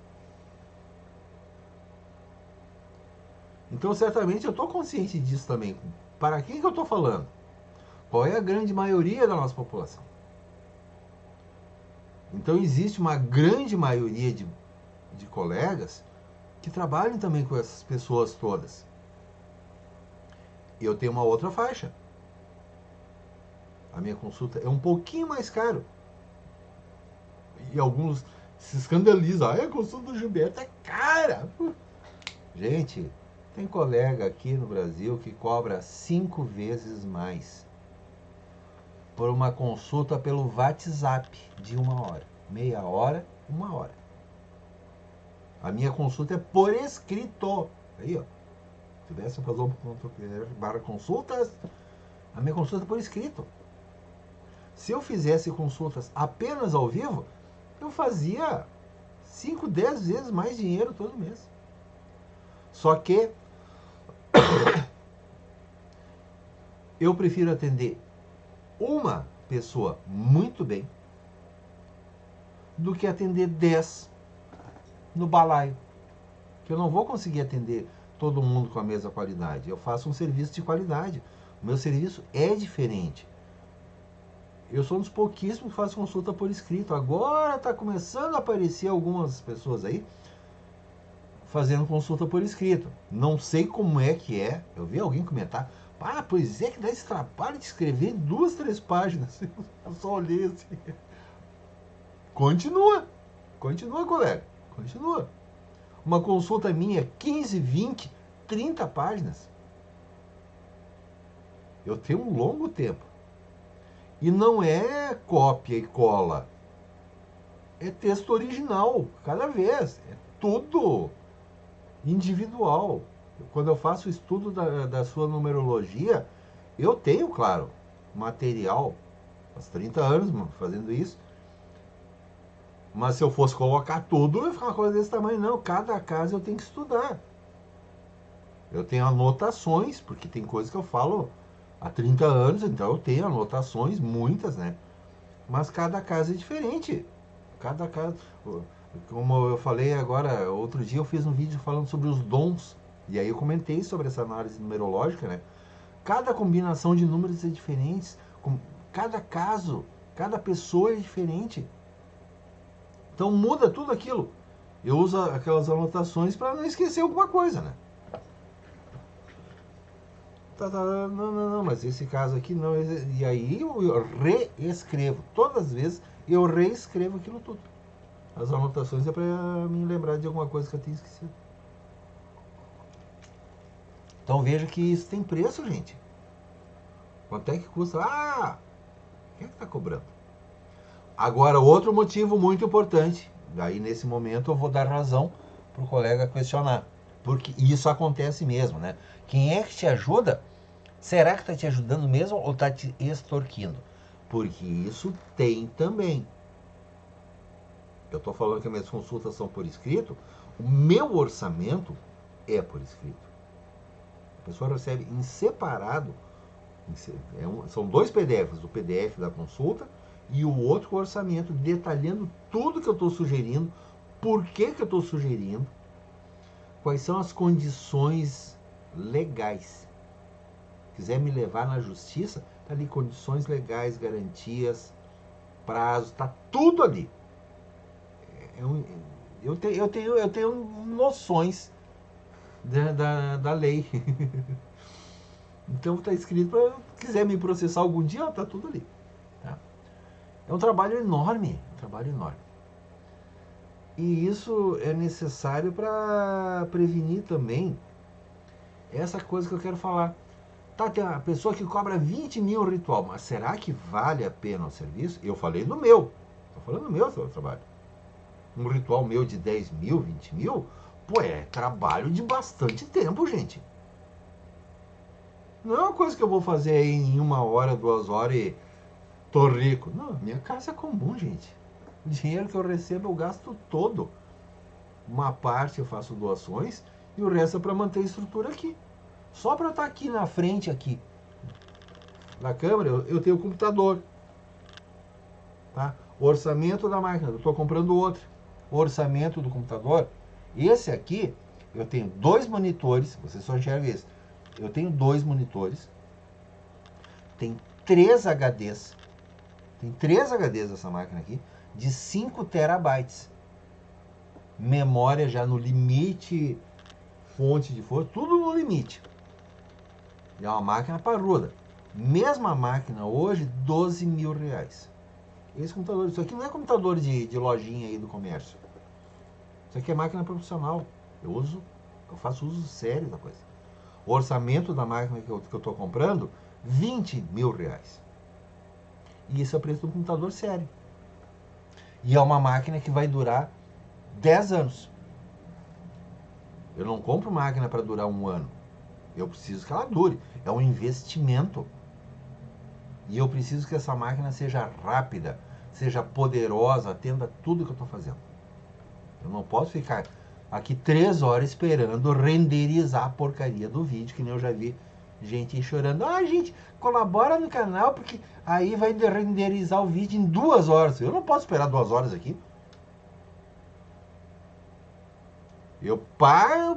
Então certamente eu estou consciente disso também. Para quem que eu estou falando? Qual é a grande maioria da nossa população? Então existe uma grande maioria de colegas que trabalham também com essas pessoas todas. E eu tenho uma outra faixa. A minha consulta é um pouquinho mais caro. E alguns se escandalizam. A consulta do Gilberto é cara. Gente, tem colega aqui no Brasil que cobra 5 vezes mais por uma consulta pelo WhatsApp de 1 hora. Meia hora, 1 hora. A minha consulta é por escrito. Aí, ó. Se tivesse fazer barra consultas, a minha consulta é por escrito. Se eu fizesse consultas apenas ao vivo, eu fazia 5, 10 vezes mais dinheiro todo mês. Só que eu prefiro atender uma pessoa muito bem do que atender 10 no balaio. Que eu não vou conseguir atender todo mundo com a mesma qualidade. Eu faço um serviço de qualidade. O meu serviço é diferente. Eu sou um dos pouquíssimos que faz consulta por escrito. Agora está começando a aparecer algumas pessoas aí fazendo consulta por escrito. Não sei como é que é. Eu vi alguém comentar. Ah, pois é que dá esse trabalho de escrever 2, 3 páginas. Eu só olhei assim. Continua, colega. Continua. Uma consulta minha, 15, 20, 30 páginas. Eu tenho um longo tempo. E não é cópia e cola. É texto original, cada vez. É tudo individual. Quando eu faço o estudo da sua numerologia, eu tenho, claro, material. Faz 30 anos fazendo isso. Mas se eu fosse colocar tudo, ia ficar uma coisa desse tamanho. Não, cada caso eu tenho que estudar. Eu tenho anotações, porque tem coisas que eu falo há 30 anos, então eu tenho anotações, muitas, né? Mas cada caso é diferente. Cada caso... Como eu falei agora, outro dia eu fiz um vídeo falando sobre os dons. E aí eu comentei sobre essa análise numerológica, né? Cada combinação de números é diferente. Cada caso, cada pessoa é diferente. Então muda tudo aquilo. Eu uso aquelas anotações para não esquecer alguma coisa, né? Não, mas esse caso aqui não. E aí eu reescrevo. Todas as vezes eu reescrevo aquilo tudo. As anotações é para me lembrar de alguma coisa que eu tinha esquecido. Então veja que isso tem preço, gente. Quanto é que custa? Ah! Quem é que está cobrando? Agora, outro motivo muito importante. Daí, nesse momento, eu vou dar razão para o colega questionar. Porque isso acontece mesmo, né? Quem é que te ajuda? Será que está te ajudando mesmo ou está te extorquindo? Porque isso tem também. Eu estou falando que as minhas consultas são por escrito. O meu orçamento é por escrito. A pessoa recebe em separado. São 2 PDFs. O PDF da consulta e o outro com o orçamento, detalhando tudo que eu estou sugerindo, por que eu estou sugerindo, quais são as condições legais. Se quiser me levar na justiça, tá ali condições legais, garantias, prazo, tá tudo ali. Eu tenho noções da lei. Então tá escrito para quiser me processar algum dia, tá tudo ali. Tá? É um trabalho enorme, E isso é necessário para prevenir também essa coisa que eu quero falar. Tá, tem a pessoa que cobra 20 mil no ritual, mas será que vale a pena o serviço? Eu falei no meu. Estou falando do meu trabalho. Um ritual meu de 10 mil, 20 mil, pô, é trabalho de bastante tempo, gente. Não é uma coisa que eu vou fazer aí em 1 hora, 2 horas e tô rico. Não, minha casa é comum, gente. O dinheiro que eu recebo eu gasto todo. Uma parte eu faço doações e o resto é para manter a estrutura aqui. Só para estar aqui na frente, aqui na câmera, eu tenho o computador. Tá? O orçamento da máquina, eu estou comprando outro. o orçamento do computador. Esse aqui, eu tenho 2 monitores, você só enxerga esse. Eu tenho 2 monitores, tem 3 HDs, tem 3 HDs essa máquina aqui, de 5 terabytes. Memória já no limite, fonte de força, tudo no limite. E é uma máquina parruda. Mesma máquina hoje, 12 mil reais. Esse computador, isso aqui não é computador de lojinha aí do comércio. Isso aqui é máquina profissional. Eu faço uso sério da coisa. O orçamento da máquina que eu estou comprando, 20 mil reais. E isso é o preço do computador sério. E é uma máquina que vai durar 10 anos. Eu não compro máquina para durar 1 ano. Eu preciso que ela dure. É um investimento. E eu preciso que essa máquina seja rápida, seja poderosa, atenda tudo que eu estou fazendo. Eu não posso ficar aqui 3 horas esperando renderizar a porcaria do vídeo, que nem eu já vi gente chorando. Ah, gente, colabora no canal, porque aí vai renderizar o vídeo em 2 horas. Eu não posso esperar 2 horas aqui. Eu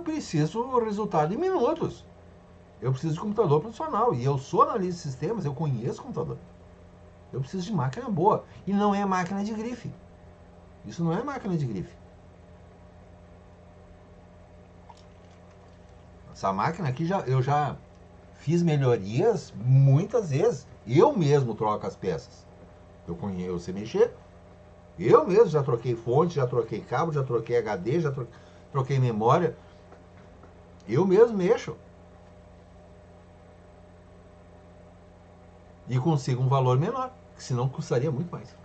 preciso do resultado em minutos. Eu preciso de computador profissional. E eu sou analista de sistemas, eu conheço computador. Eu preciso de máquina boa. E não é máquina de grife. Isso não é máquina de grife. Essa máquina aqui eu já fiz melhorias muitas vezes. Eu mesmo troco as peças. Eu sei mexer. Eu mesmo já troquei fonte, já troquei cabo, já troquei HD, já troquei memória. Eu mesmo mexo. E consigo um valor menor, que senão custaria muito mais.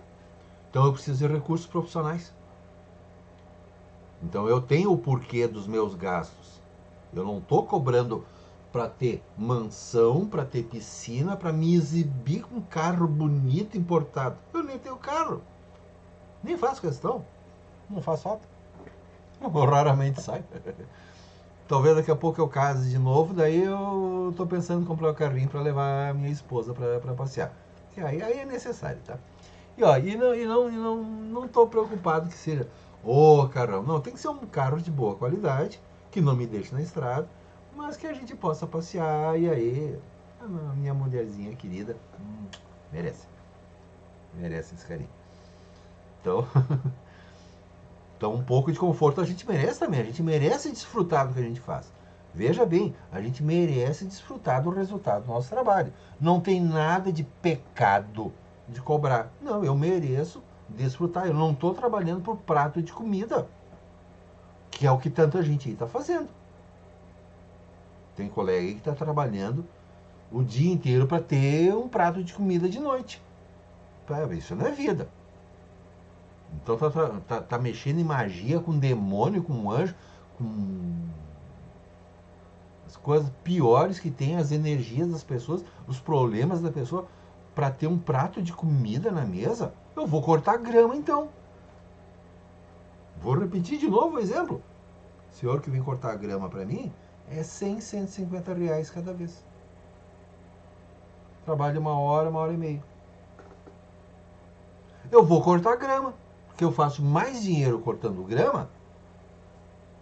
Então eu preciso de recursos profissionais. Então eu tenho o porquê dos meus gastos. Eu não estou cobrando para ter mansão, para ter piscina, para me exibir com um carro bonito importado. Eu nem tenho carro. Nem faço questão. Não faço falta. Eu raramente saio. Talvez daqui a pouco eu case de novo, daí eu estou pensando em comprar um carrinho para levar a minha esposa para passear. E aí é necessário, tá? E ó, não tô preocupado que seja o carrão. Não, tem que ser um carro de boa qualidade, que não me deixe na estrada, mas que a gente possa passear. E aí, a minha mulherzinha querida merece. Merece esse carinho. Então, então, um pouco de conforto a gente merece também. A gente merece desfrutar do que a gente faz. Veja bem, a gente merece desfrutar do resultado do nosso trabalho. Não tem nada de pecado de cobrar. Não, eu mereço desfrutar. Eu não estou trabalhando por prato de comida, que é o que tanta gente aí está fazendo. Tem colega aí que está trabalhando o dia inteiro para ter um prato de comida de noite. Isso não é vida. Então tá mexendo em magia com demônio, com anjo, com as coisas piores que tem, as energias das pessoas, os problemas da pessoa, para ter um prato de comida na mesa. Eu vou cortar grama então. Vou repetir de novo o exemplo. O senhor que vem cortar grama para mim é 100, 150 reais cada vez. Trabalho 1 hora e meia. Eu vou cortar grama, porque eu faço mais dinheiro cortando grama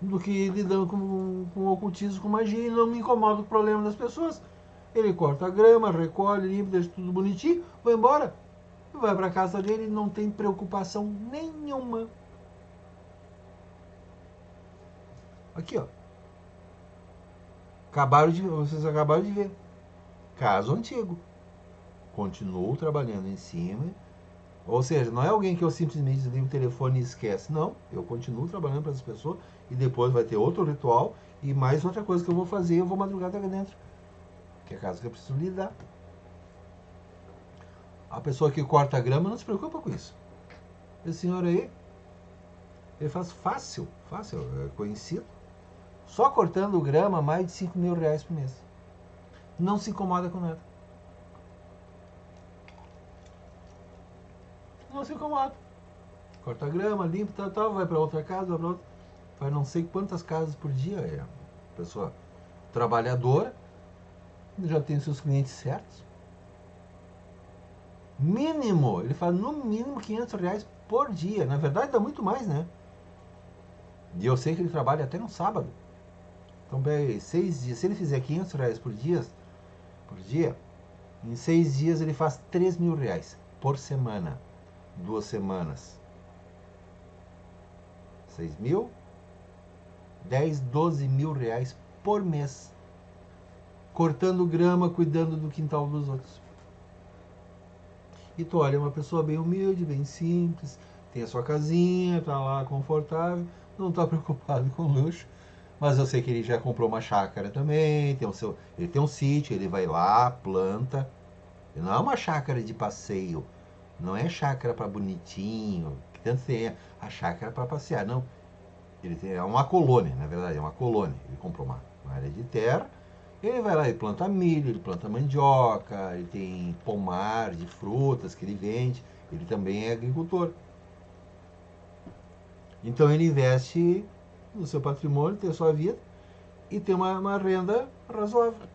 do que lidando com ocultismo, com magia, e não me incomoda o problema das pessoas. Ele corta a grama, recolhe, limpa, deixa tudo bonitinho, vai embora. Vai para casa dele e não tem preocupação nenhuma. Aqui, ó. Vocês acabaram de ver. Caso antigo. Continuo trabalhando em cima. Ou seja, não é alguém que eu simplesmente desligo o telefone e esquece. Não, eu continuo trabalhando para essa pessoa e depois vai ter outro ritual e mais outra coisa que eu vou fazer, eu vou madrugar até dentro. Que é a casa que eu preciso lidar. A pessoa que corta a grama não se preocupa com isso. Esse senhor aí, ele faz fácil, é conhecido. Só cortando grama, mais de 5 mil reais por mês. Não se incomoda com nada. Não se incomoda. Corta a grama, limpa, tal, vai para outra casa, vai para outra. Faz não sei quantas casas por dia. É uma pessoa trabalhadora, já tem seus clientes certos. Mínimo, ele faz no mínimo 500 reais por dia. Na verdade dá muito mais, né? E eu sei que ele trabalha até no sábado. Então, 6 dias. Se ele fizer R$ 500 por dia, em 6 dias ele faz R$ 3.000 por semana. 2 semanas. 6.000, 10, R$ 12.000 por mês. Cortando grama, cuidando do quintal dos outros. E tu olha, é uma pessoa bem humilde, bem simples, tem a sua casinha, tá lá confortável, não tá preocupado com luxo. Mas eu sei que ele já comprou uma chácara também, ele tem um sítio, ele vai lá, planta. Não é uma chácara de passeio, não é chácara para bonitinho, que tanto tem a chácara para passear, não. É uma colônia, na verdade, é uma colônia. Ele comprou uma área de terra, ele vai lá e planta milho, ele planta mandioca, ele tem pomar de frutas que ele vende, ele também é agricultor. Então ele investe no seu patrimônio, tem a sua vida e tem uma renda razoável.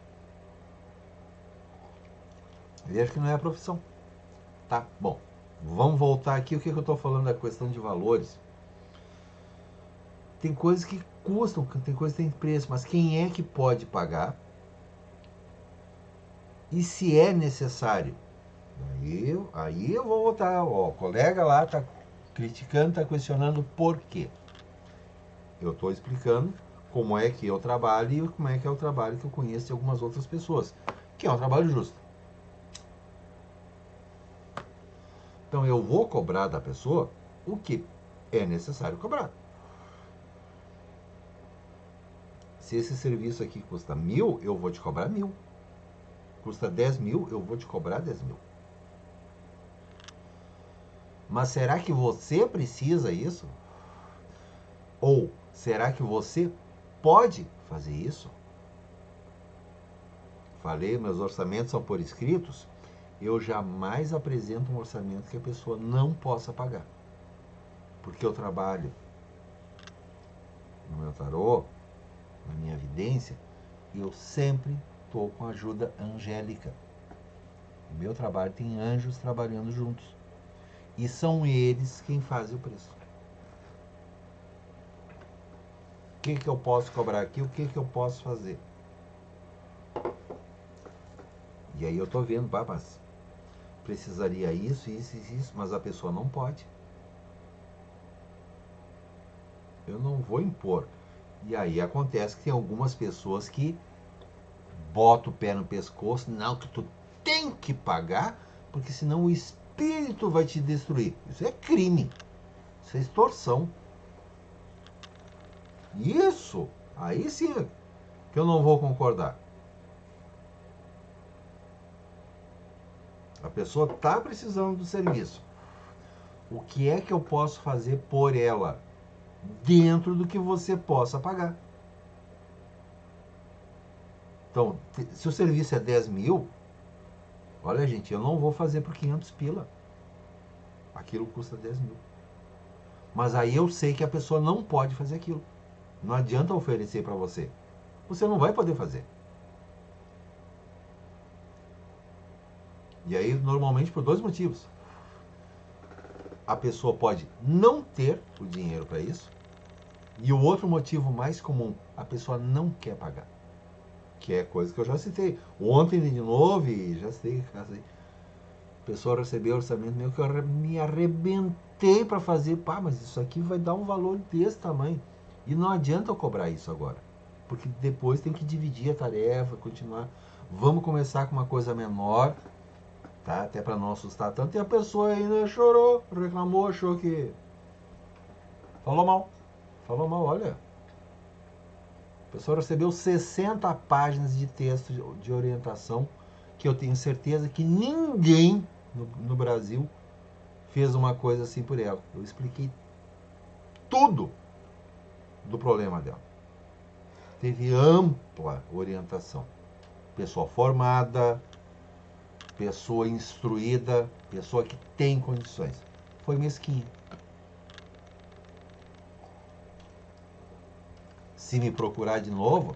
Veja que não é a profissão. Tá? Bom, vamos voltar aqui. O que eu estou falando da questão de valores? Tem coisas que custam, tem coisas que tem preço, mas quem é que pode pagar? E se é necessário? Aí eu vou voltar. Ó, o colega lá está criticando, está questionando por quê. Eu estou explicando como é que eu trabalho e como é que é o trabalho que eu conheço de algumas outras pessoas, que é um trabalho justo. Então eu vou cobrar da pessoa o que é necessário cobrar. Se esse serviço aqui custa 1.000, eu vou te cobrar 1.000. Custa 10.000, eu vou te cobrar 10.000. Mas será que você precisa isso? Ou será que você pode fazer isso? Falei, meus orçamentos são por escritos. Eu jamais apresento um orçamento que a pessoa não possa pagar. Porque eu trabalho no meu tarô, na minha vidência, e eu sempre estou com ajuda angélica. O meu trabalho tem anjos trabalhando juntos. E são eles quem fazem o preço. O que eu posso cobrar aqui? O que eu posso fazer? E aí eu estou vendo, mas precisaria isso, mas a pessoa não pode. Eu não vou impor. E aí acontece que tem algumas pessoas que botam o pé no pescoço, não, que tu tem que pagar, porque senão o espírito vai te destruir. Isso é crime. Isso é extorsão. Isso, aí sim que eu não vou concordar. A pessoa está precisando do serviço. O que é que eu posso fazer por ela? Dentro do que você possa pagar. Então, se o serviço é 10.000, olha, gente, eu não vou fazer por 500 pila. Aquilo custa 10.000. Mas aí eu sei que a pessoa não pode fazer aquilo. Não adianta oferecer para você. Você não vai poder fazer. E aí, normalmente, por 2 motivos. A pessoa pode não ter o dinheiro para isso. E o outro motivo mais comum, a pessoa não quer pagar. Que é coisa que eu já citei. Ontem de novo, e já citei caso aí. A pessoa recebeu orçamento meu que eu me arrebentei para fazer. Pá, mas isso aqui vai dar um valor desse tamanho. E não adianta eu cobrar isso agora. Porque depois tem que dividir a tarefa, continuar. Vamos começar com uma coisa menor, tá? Até para não assustar tanto. E a pessoa ainda chorou, reclamou, achou que... Falou mal. Falou mal, olha. A pessoa recebeu 60 páginas de texto de orientação que eu tenho certeza que ninguém no Brasil fez uma coisa assim por ela. Eu expliquei tudo do problema dela. Teve ampla orientação. Pessoa formada, pessoa instruída, pessoa que tem condições. Foi mesquinha. Se me procurar de novo,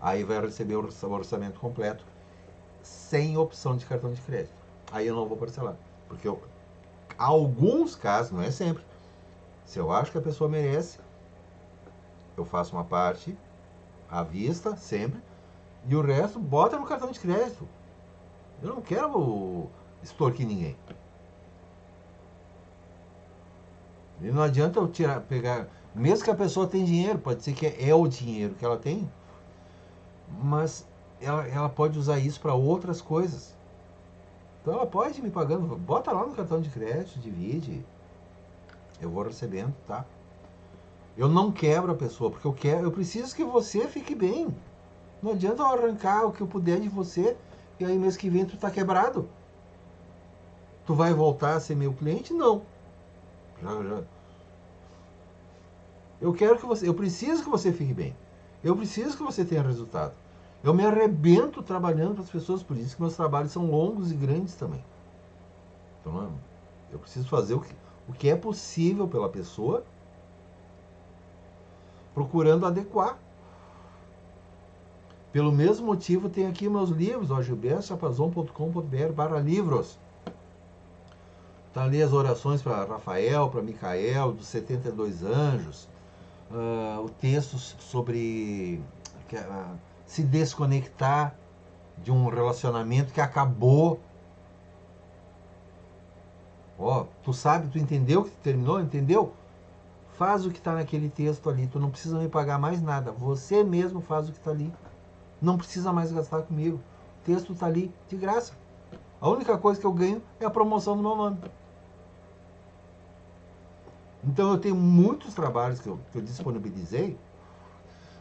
aí vai receber o orçamento completo, sem opção de cartão de crédito. Aí eu não vou parcelar. Porque alguns casos, não é sempre, se eu acho que a pessoa merece, Eu faço uma parte à vista, sempre, e o resto bota no cartão de crédito. Eu não quero extorquir ninguém. E não adianta eu pegar, mesmo que a pessoa tenha dinheiro, pode ser que é o dinheiro que ela tem, mas ela pode usar isso para outras coisas. Então ela pode ir me pagando, bota lá no cartão de crédito, divide, eu vou recebendo, tá? Eu não quebro a pessoa, porque eu preciso que você fique bem. Não adianta eu arrancar o que eu puder de você e aí mês que vem tu tá quebrado. Tu vai voltar a ser meu cliente? Não. Já. Eu preciso que você fique bem. Eu preciso que você tenha resultado. Eu me arrebento trabalhando para as pessoas, por isso que meus trabalhos são longos e grandes também. Então, eu preciso fazer o que é possível pela pessoa, procurando adequar. Pelo mesmo motivo, tem aqui meus livros, gilbertchapazon.com.br/livros. Tá ali as orações para Rafael, para Micael, dos 72 anjos. O texto sobre se desconectar de um relacionamento que acabou. Tu sabe, tu entendeu que terminou? Entendeu? Faz o que está naquele texto ali. Tu não precisa me pagar mais nada. Você mesmo faz o que está ali. Não precisa mais gastar comigo. O texto está ali de graça. A única coisa que eu ganho é a promoção do meu nome. Então eu tenho muitos trabalhos que eu disponibilizei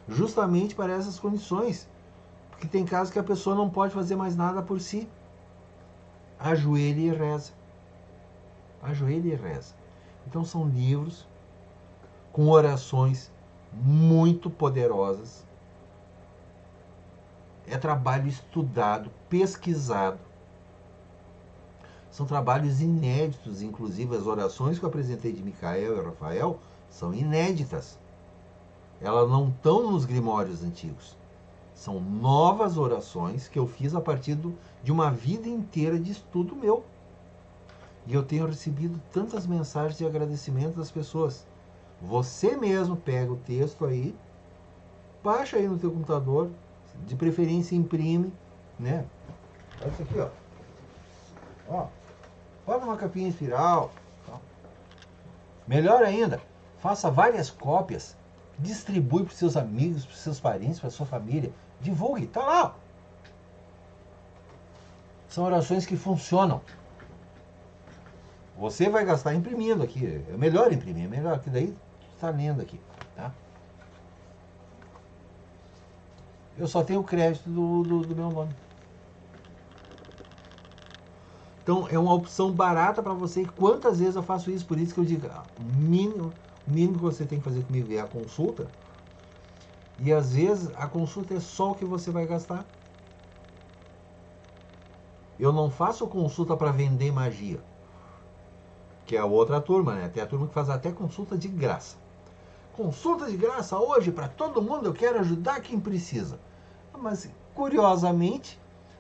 justamente para essas condições. Porque tem casos que a pessoa não pode fazer mais nada por si. Ajoelha e reza. Ajoelha e reza. Então são livros com orações muito poderosas. É trabalho estudado, pesquisado. São trabalhos inéditos, inclusive as orações que eu apresentei de Micael e Rafael são inéditas. Elas não estão nos grimórios antigos. São novas orações que eu fiz a partir de uma vida inteira de estudo meu. E eu tenho recebido tantas mensagens de agradecimento das pessoas. Você mesmo pega o texto aí, baixa aí no teu computador, de preferência imprime, né? Olha isso aqui, ó. Bota uma capinha espiral. Melhor ainda, faça várias cópias, distribui para os seus amigos, para os seus parentes, para a sua família. Divulgue, tá lá. São orações que funcionam. Você vai gastar imprimindo aqui. É melhor imprimir, é melhor, que daí tu está lendo aqui, tá? Eu só tenho o crédito do meu nome. Então é uma opção barata para você. E quantas vezes eu faço isso? Por isso que eu digo, o mínimo que você tem que fazer comigo é a consulta. E às vezes a consulta é só o que você vai gastar. Eu não faço consulta para vender magia, que é a outra turma, né? Tem a turma que faz até consulta de graça. Consulta de graça hoje para todo mundo, eu quero ajudar quem precisa. Mas, curiosamente,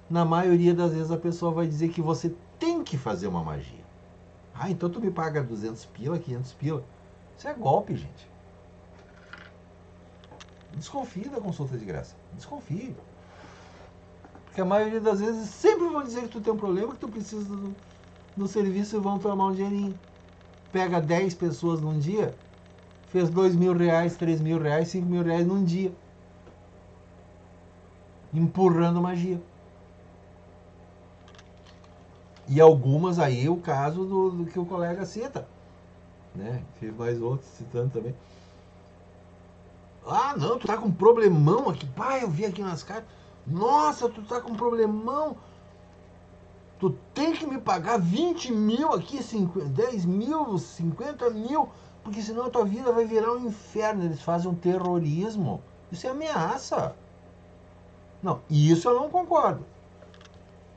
na maioria das vezes a pessoa vai dizer que você tem que fazer uma magia. Ah, então tu me paga 200 pila, 500 pila. Isso é golpe, gente. Desconfie da consulta de graça. Desconfie. Porque a maioria das vezes sempre vão dizer que tu tem um problema, que tu precisa do serviço e vão tomar um dinheirinho. Pega 10 pessoas num dia, fez 2 mil reais, 3 mil reais, 5 mil reais num dia. Empurrando magia. E algumas aí, o caso do que o colega cita. Né? Teve mais outros citando também. Ah, não, tu tá com um problemão aqui. Pai, eu vi aqui nas cartas. Nossa, tu tá com um problemão. Tu tem que me pagar 20 mil aqui, 10 mil, 50 mil, porque senão a tua vida vai virar um inferno. Eles fazem um terrorismo. Isso é ameaça. Não, isso eu não concordo.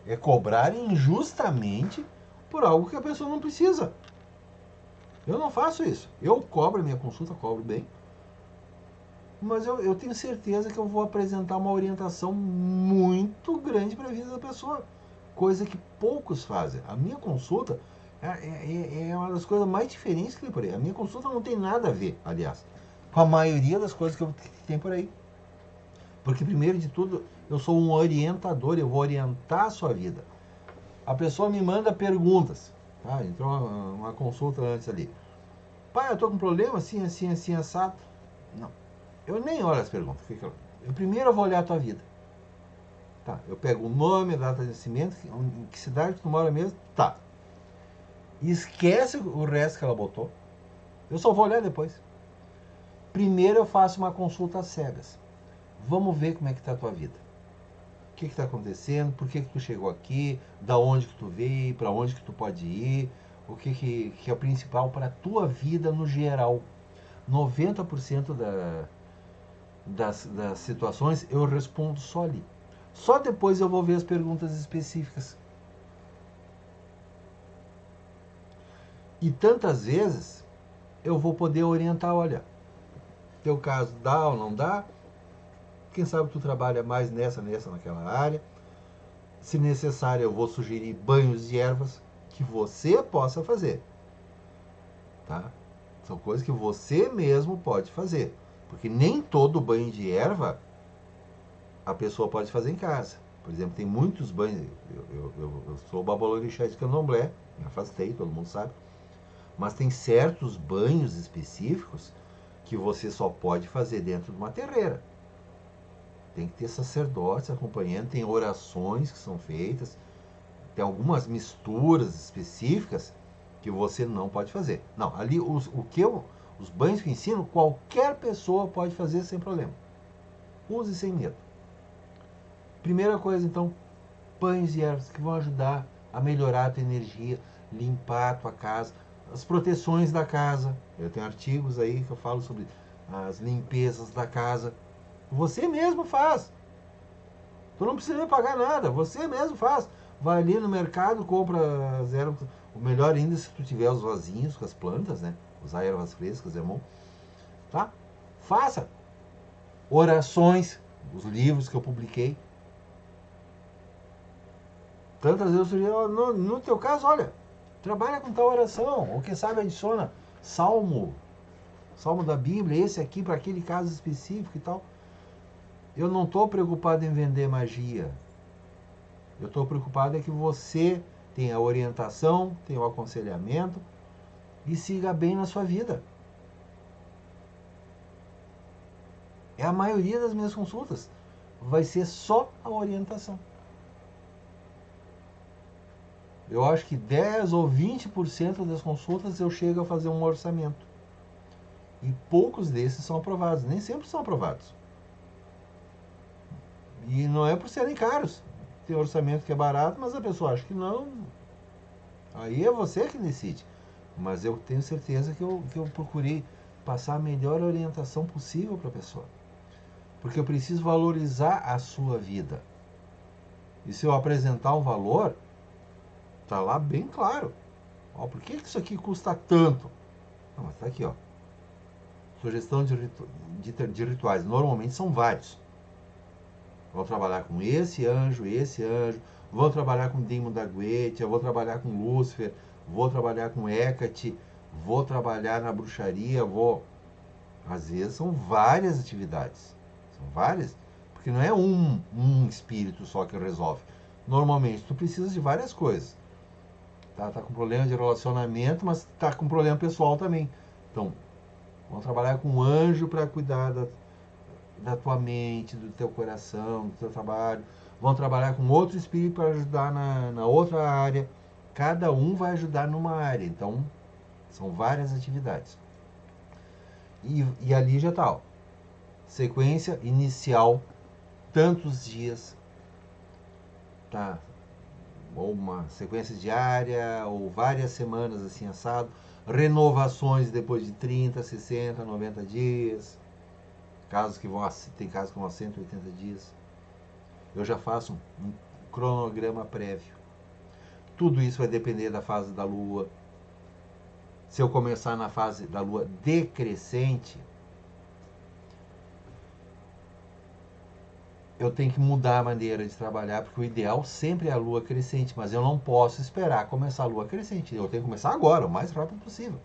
É cobrar injustamente por algo que a pessoa não precisa. Eu não faço isso. Eu cobro a minha consulta, cobro bem. Mas eu tenho certeza que eu vou apresentar uma orientação muito grande para a vida da pessoa. Coisa que poucos fazem. A minha consulta é uma das coisas mais diferentes que tem por aí. A minha consulta não tem nada a ver, aliás, com a maioria das coisas que tem por aí. Porque, primeiro de tudo, eu sou um orientador, eu vou orientar a sua vida. A pessoa me manda perguntas. Tá? Entrou uma consulta antes ali. Pai, eu tô com um problema assim, assim, assim, assado. Não. Eu nem olho as perguntas. Primeiro eu vou olhar a tua vida. Tá. Eu pego o nome, a data de nascimento, em que cidade tu mora mesmo. Tá. E esquece o resto que ela botou. Eu só vou olhar depois. Primeiro eu faço uma consulta às cegas. Vamos ver como é que está a tua vida. O que está acontecendo? Por que tu chegou aqui? Da onde que tu veio? Para onde que tu pode ir? O que é o principal para a tua vida no geral? 90% das situações eu respondo só ali. Só depois eu vou ver as perguntas específicas. E tantas vezes eu vou poder orientar, olha, teu caso dá ou não dá? Quem sabe tu trabalha mais nessa, naquela área. Se necessário, eu vou sugerir banhos de ervas que você possa fazer. Tá? São coisas que você mesmo pode fazer. Porque nem todo banho de erva a pessoa pode fazer em casa. Por exemplo, tem muitos banhos. Eu sou babalorixá de candomblé, me afastei, todo mundo sabe. Mas tem certos banhos específicos que você só pode fazer dentro de uma terreira. Tem que ter sacerdotes acompanhando, tem orações que são feitas, tem algumas misturas específicas que você não pode fazer. Não, ali os banhos que eu ensino, qualquer pessoa pode fazer sem problema. Use sem medo. Primeira coisa, então, banhos de ervas que vão ajudar a melhorar a tua energia, limpar a tua casa, as proteções da casa. Eu tenho artigos aí que eu falo sobre as limpezas da casa. Você mesmo faz. Tu não precisa pagar nada, você mesmo faz. Vai ali no mercado, compra as ervas. O melhor ainda se tu tiver os vasinhos com as plantas, né? Usar ervas frescas é bom. Tá? Faça. Orações, os livros que eu publiquei. Tantas vezes eu sugeri, no teu caso, olha, trabalha com tal oração. Ou quem sabe adiciona Salmo da Bíblia, esse aqui para aquele caso específico e tal. Eu não estou preocupado em vender magia. Eu estou preocupado é que você tenha a orientação, tenha o aconselhamento e siga bem na sua vida. É a maioria das minhas consultas. Vai ser só a orientação. Eu acho que 10 ou 20% das consultas eu chego a fazer um orçamento. E poucos desses são aprovados. Nem sempre são aprovados. E não é por serem caros. Tem orçamento que é barato, mas a pessoa acha que não. Aí é você que decide. Mas eu tenho certeza que eu procurei passar a melhor orientação possível para a pessoa. Porque eu preciso valorizar a sua vida. E se eu apresentar um valor, tá lá bem claro. Ó, por que isso aqui custa tanto? Não, mas tá aqui, ó. Sugestão de rituais. Normalmente são vários. Vou trabalhar com esse anjo, vou trabalhar com Dimo da Guetia, vou trabalhar com Lúcifer, vou trabalhar com Hecate, vou trabalhar na bruxaria, Às vezes são várias atividades. São várias, porque não é um espírito só que resolve. Normalmente tu precisa de várias coisas. Tá com problema de relacionamento, mas tá com problema pessoal também. Então, vamos trabalhar com um anjo para cuidar da tua mente, do teu coração, do teu trabalho. Vão trabalhar com outro espírito para ajudar na outra área. Cada um vai ajudar numa área. Então, são várias atividades. E ali já está. Sequência inicial, tantos dias. Tá? Ou uma sequência diária, ou várias semanas assim assado. Renovações depois de 30, 60, 90 dias. Tem casos que vão a 180 dias. Eu já faço um cronograma prévio. Tudo isso vai depender da fase da Lua. Se eu começar na fase da Lua decrescente, eu tenho que mudar a maneira de trabalhar, porque o ideal sempre é a Lua crescente, mas eu não posso esperar começar a Lua crescente. Eu tenho que começar agora, o mais rápido possível.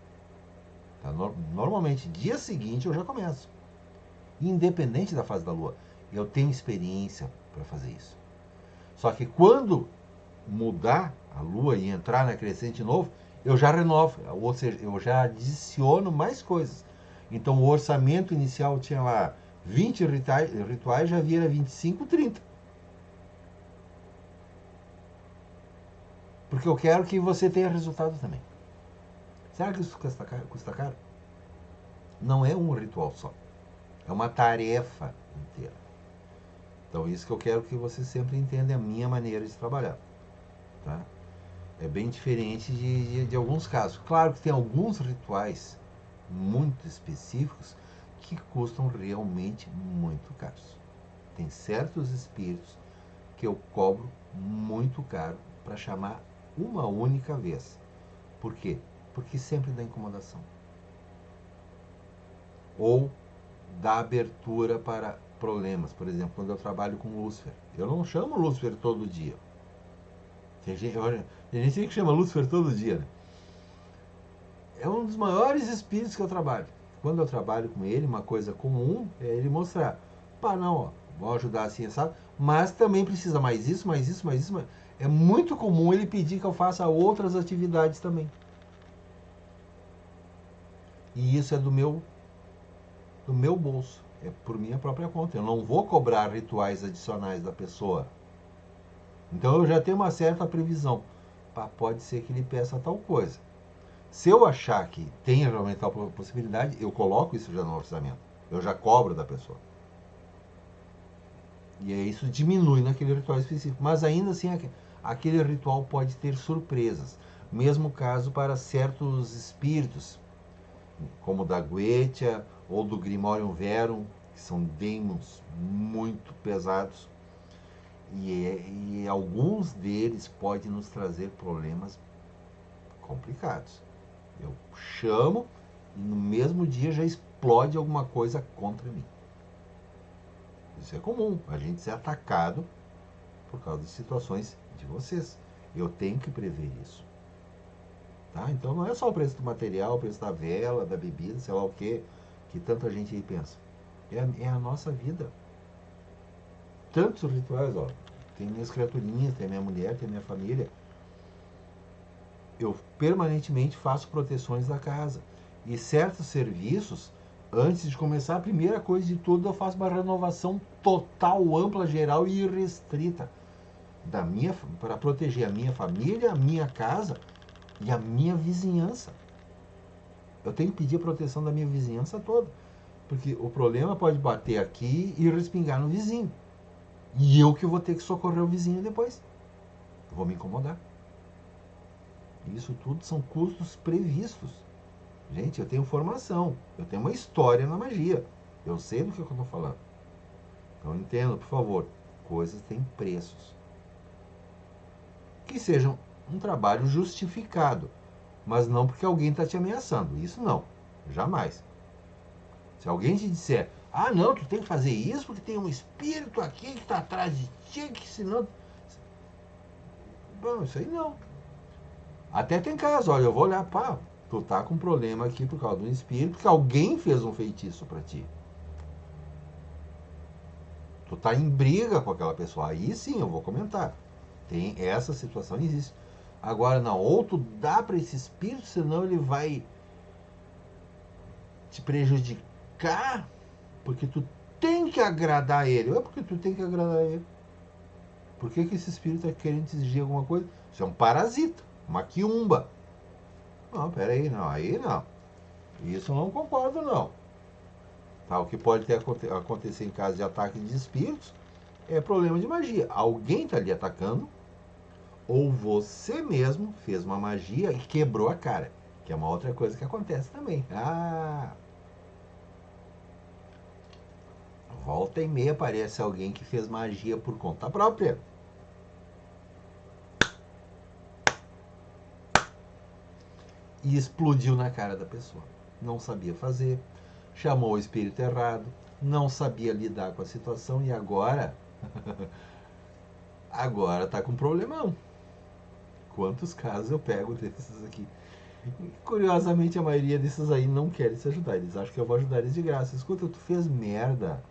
Tá? Normalmente, dia seguinte eu já começo. Independente da fase da lua. Eu tenho experiência para fazer isso. Só que quando mudar a lua e entrar na crescente novo, eu já renovo, ou seja, eu já adiciono mais coisas. Então o orçamento inicial tinha lá 20 rituais, já vira 25, 30. Porque eu quero que você tenha resultado também. Será que isso custa caro? Custa caro? Não é um ritual só. É uma tarefa inteira. Então isso que eu quero que você sempre entenda, é a minha maneira de trabalhar. Tá? É bem diferente de alguns casos. Claro que tem alguns rituais muito específicos que custam realmente muito caros. Tem certos espíritos que eu cobro muito caro para chamar uma única vez. Por quê? Porque sempre dá incomodação. Ou dá abertura para problemas. Por exemplo, quando eu trabalho com Lúcifer. Eu não chamo Lúcifer todo dia. Tem gente que chama Lúcifer todo dia, né? É um dos maiores espíritos que eu trabalho. Quando eu trabalho com ele, uma coisa comum é ele mostrar: pá, não, ó, vou ajudar assim, sabe? Mas também precisa mais isso, mais isso, mais isso. É muito comum ele pedir que eu faça outras atividades também. E isso é do meu bolso. É por minha própria conta. Eu não vou cobrar rituais adicionais da pessoa. Então eu já tenho uma certa previsão. Pá, pode ser que ele peça tal coisa. Se eu achar que tem realmente tal possibilidade, eu coloco isso já no orçamento. Eu já cobro da pessoa. E aí isso diminui naquele ritual específico. Mas ainda assim, aquele ritual pode ter surpresas. Mesmo caso para certos espíritos, como o da Goetia ou do Grimorium Verum, que são demons muito pesados. E alguns deles podem nos trazer problemas complicados. Eu chamo e no mesmo dia já explode alguma coisa contra mim. Isso é comum, a gente ser atacado por causa de situações de vocês. Eu tenho que prever isso. Tá? Então não é só o preço do material, o preço da vela, da bebida, sei lá o que tanta gente aí pensa. É a nossa vida. Tantos rituais, ó. Tem minhas criaturinhas, tem minha mulher, tem minha família. Eu permanentemente faço proteções da casa. E certos serviços, antes de começar, a primeira coisa de tudo, eu faço uma renovação total, ampla, geral e irrestrita para proteger a minha família, a minha casa e a minha vizinhança. Eu tenho que pedir a proteção da minha vizinhança toda. Porque o problema pode bater aqui e respingar no vizinho. E eu que vou ter que socorrer o vizinho depois. Vou me incomodar. Isso tudo são custos previstos. Gente, eu tenho formação. Eu tenho uma história na magia. Eu sei do que eu estou falando. Então entenda, por favor. Coisas têm preços. Que sejam um trabalho justificado. Mas não porque alguém está te ameaçando. Isso não. Jamais. Se alguém te disser: ah, não, tu tem que fazer isso porque tem um espírito aqui que está atrás de ti, que senão. Bom, isso aí não. Até tem caso, olha, eu vou olhar, pá, tu tá com um problema aqui por causa do espírito, porque alguém fez um feitiço para ti. Tu tá em briga com aquela pessoa. Aí sim eu vou comentar. Tem essa situação existe. Agora não, ou tu dá para esse espírito, senão ele vai te prejudicar, porque tu tem que agradar ele. É porque tu tem que agradar ele. Por que esse espírito está querendo te exigir alguma coisa? Isso é um parasita, uma quiumba. Não, peraí, não, aí não. Isso eu não concordo, não. Tá, o que pode acontecer em caso de ataque de espíritos é problema de magia. Alguém está lhe atacando, ou você mesmo fez uma magia e quebrou a cara. Que é uma outra coisa que acontece também. Volta e meia aparece alguém que fez magia por conta própria. E explodiu na cara da pessoa. Não sabia fazer, chamou o espírito errado, não sabia lidar com a situação e agora agora tá com problemão. Quantos casos eu pego desses aqui? Curiosamente, a maioria desses aí não querem se ajudar. Eles acham que eu vou ajudar eles de graça. Escuta, tu fez merda.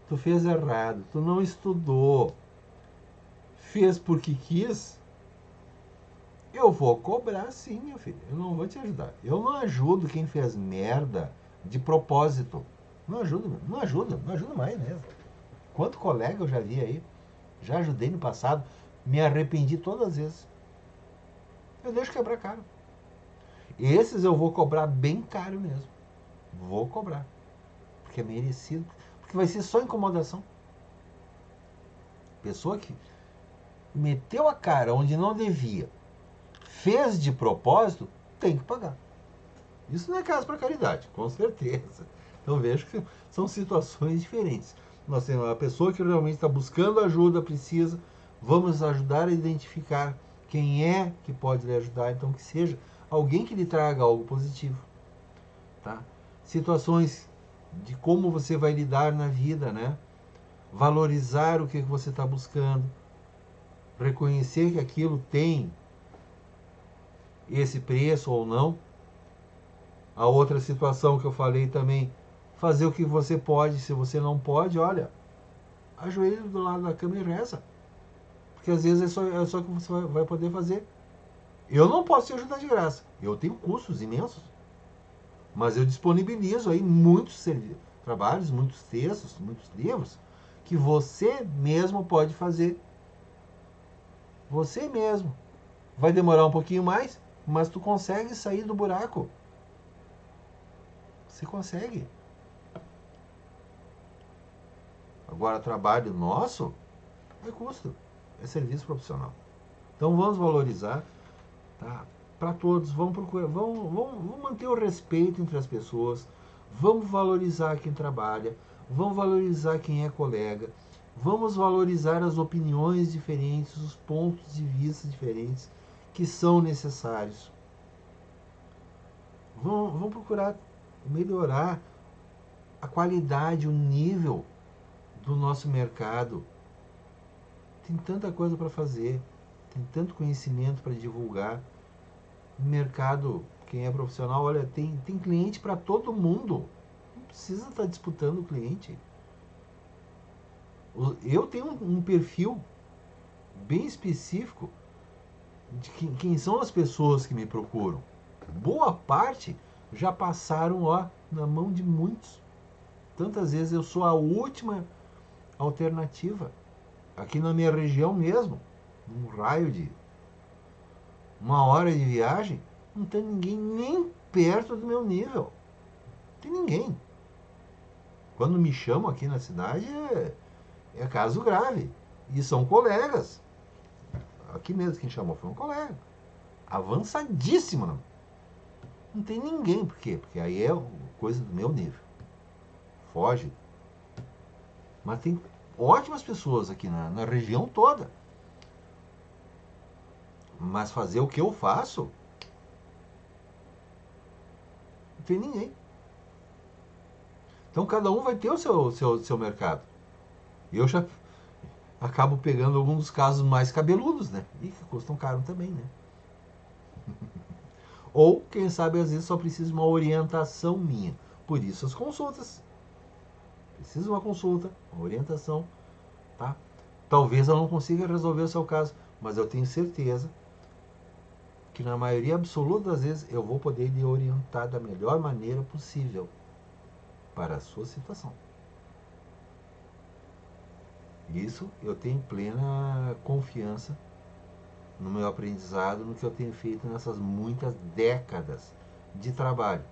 Tu fez errado. Tu não estudou. Fez porque quis. Eu vou cobrar sim, meu filho. Eu não vou te ajudar. Eu não ajudo quem fez merda de propósito. Não ajudo, não ajuda. Não ajudo mais mesmo. Quanto colega eu já vi aí. Já ajudei no passado. Me arrependi todas as vezes. Eu deixo quebrar caro. Esses eu vou cobrar bem caro mesmo. Vou cobrar. Porque é merecido. Porque vai ser só incomodação. Pessoa que meteu a cara onde não devia, fez de propósito, tem que pagar. Isso não é caso para caridade, com certeza. Então vejo que são situações diferentes. Nós temos uma pessoa que realmente está buscando ajuda, precisa, vamos ajudar a identificar quem é que pode lhe ajudar, então que seja alguém que lhe traga algo positivo. Tá? Situações de como você vai lidar na vida, né? Valorizar o que você está buscando, reconhecer que aquilo tem esse preço ou não. A outra situação que eu falei também, fazer o que você pode. Se você não pode, olha, ajoelha do lado da cama e reza. Porque às vezes é só o que você vai poder fazer. Eu não posso te ajudar de graça. Eu tenho custos imensos. Mas eu disponibilizo aí muitos trabalhos, muitos textos, muitos livros que você mesmo pode fazer. Você mesmo. Vai demorar um pouquinho mais, mas tu consegue sair do buraco. Você consegue. Agora, trabalho nosso é custo, é serviço profissional. Então vamos valorizar, tá? Para todos, vamos procurar, vamos manter o respeito entre as pessoas, vamos valorizar quem trabalha, vamos valorizar quem é colega, vamos valorizar as opiniões diferentes, os pontos de vista diferentes que são necessários. Vamos procurar melhorar a qualidade, o nível do nosso mercado. Tem tanta coisa para fazer, tem tanto conhecimento para divulgar. O mercado, quem é profissional, olha, tem cliente para todo mundo. Não precisa estar disputando o cliente. Eu tenho um perfil bem específico de quem são as pessoas que me procuram. Boa parte já passaram na mão de muitos. Tantas vezes eu sou a última alternativa. Aqui na minha região mesmo, num raio de 1 hora de viagem, não tem ninguém nem perto do meu nível. Não tem ninguém. Quando me chamam aqui na cidade é caso grave. E são colegas. Aqui mesmo quem chamou foi um colega. Avançadíssimo. Não tem ninguém. Por quê? Porque aí é coisa do meu nível. Foge. Mas tem ótimas pessoas aqui na região toda. Mas fazer o que eu faço, não tem ninguém. Então cada um vai ter o seu mercado. E eu já acabo pegando alguns dos casos mais cabeludos, né? E que custam caro também, né? Ou, quem sabe, às vezes só precisa de uma orientação minha. Por isso as consultas. Precisa de uma consulta, uma orientação, tá? Talvez eu não consiga resolver o seu caso, mas eu tenho certeza que na maioria absoluta das vezes eu vou poder lhe orientar da melhor maneira possível para a sua situação. Isso eu tenho plena confiança no meu aprendizado, no que eu tenho feito nessas muitas décadas de trabalho,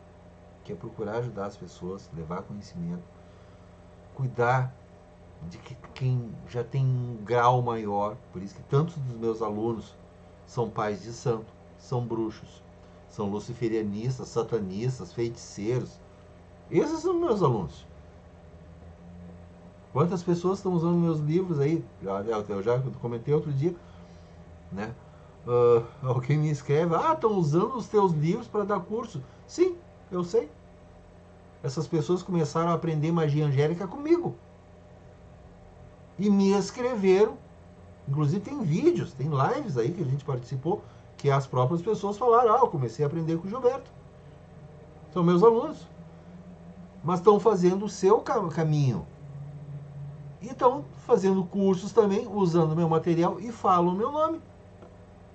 que é procurar ajudar as pessoas, levar conhecimento, cuidar de quem já tem um grau maior. Por isso que tantos dos meus alunos são pais de santo, são bruxos, são luciferianistas, satanistas, feiticeiros. Esses são meus alunos. Quantas pessoas estão usando meus livros aí? Eu já comentei outro dia, né? Alguém me escreve, estão usando os teus livros para dar curso. Sim, eu sei. Essas pessoas começaram a aprender magia angélica comigo. E me escreveram. Inclusive tem vídeos, tem lives aí que a gente participou. que as próprias pessoas falaram, eu comecei a aprender com o Gilberto. São meus alunos. Mas estão fazendo o seu caminho. E estão fazendo cursos também, usando meu material e falam o meu nome.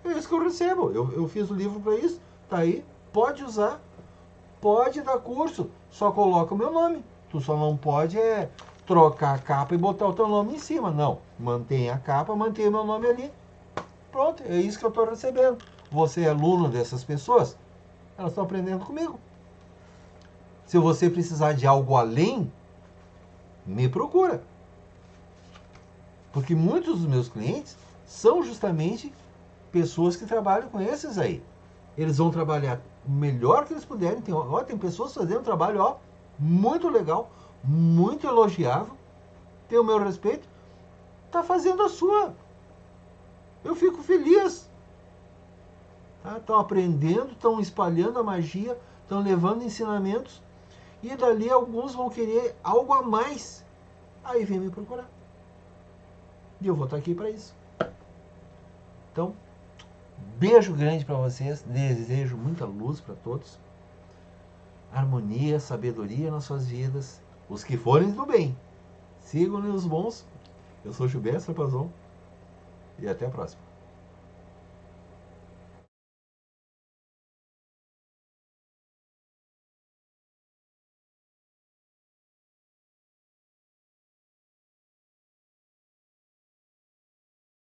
É isso que eu recebo. Eu fiz o livro para isso. Tá aí. Pode usar. Pode dar curso. Só coloca o meu nome. Tu só não pode trocar a capa e botar o teu nome em cima. Não. Mantém a capa, mantém o meu nome ali. Pronto. É isso que eu estou recebendo. Você é aluno dessas pessoas? Elas estão aprendendo comigo. Se você precisar de algo além, me procura. Porque muitos dos meus clientes são justamente pessoas que trabalham com esses aí. Eles vão trabalhar o melhor que eles puderem. Tem pessoas fazendo um trabalho muito legal, muito elogiável. Tem o meu respeito. Está fazendo a sua. Eu fico feliz. Estão aprendendo, estão espalhando a magia, estão levando ensinamentos. E dali alguns vão querer algo a mais. Aí vem me procurar. E eu vou estar aqui para isso. Então, beijo grande para vocês. Desejo muita luz para todos. Harmonia, sabedoria nas suas vidas. Os que forem do bem. Sigam os bons. Eu sou Gilberto Rapazon. E até a próxima.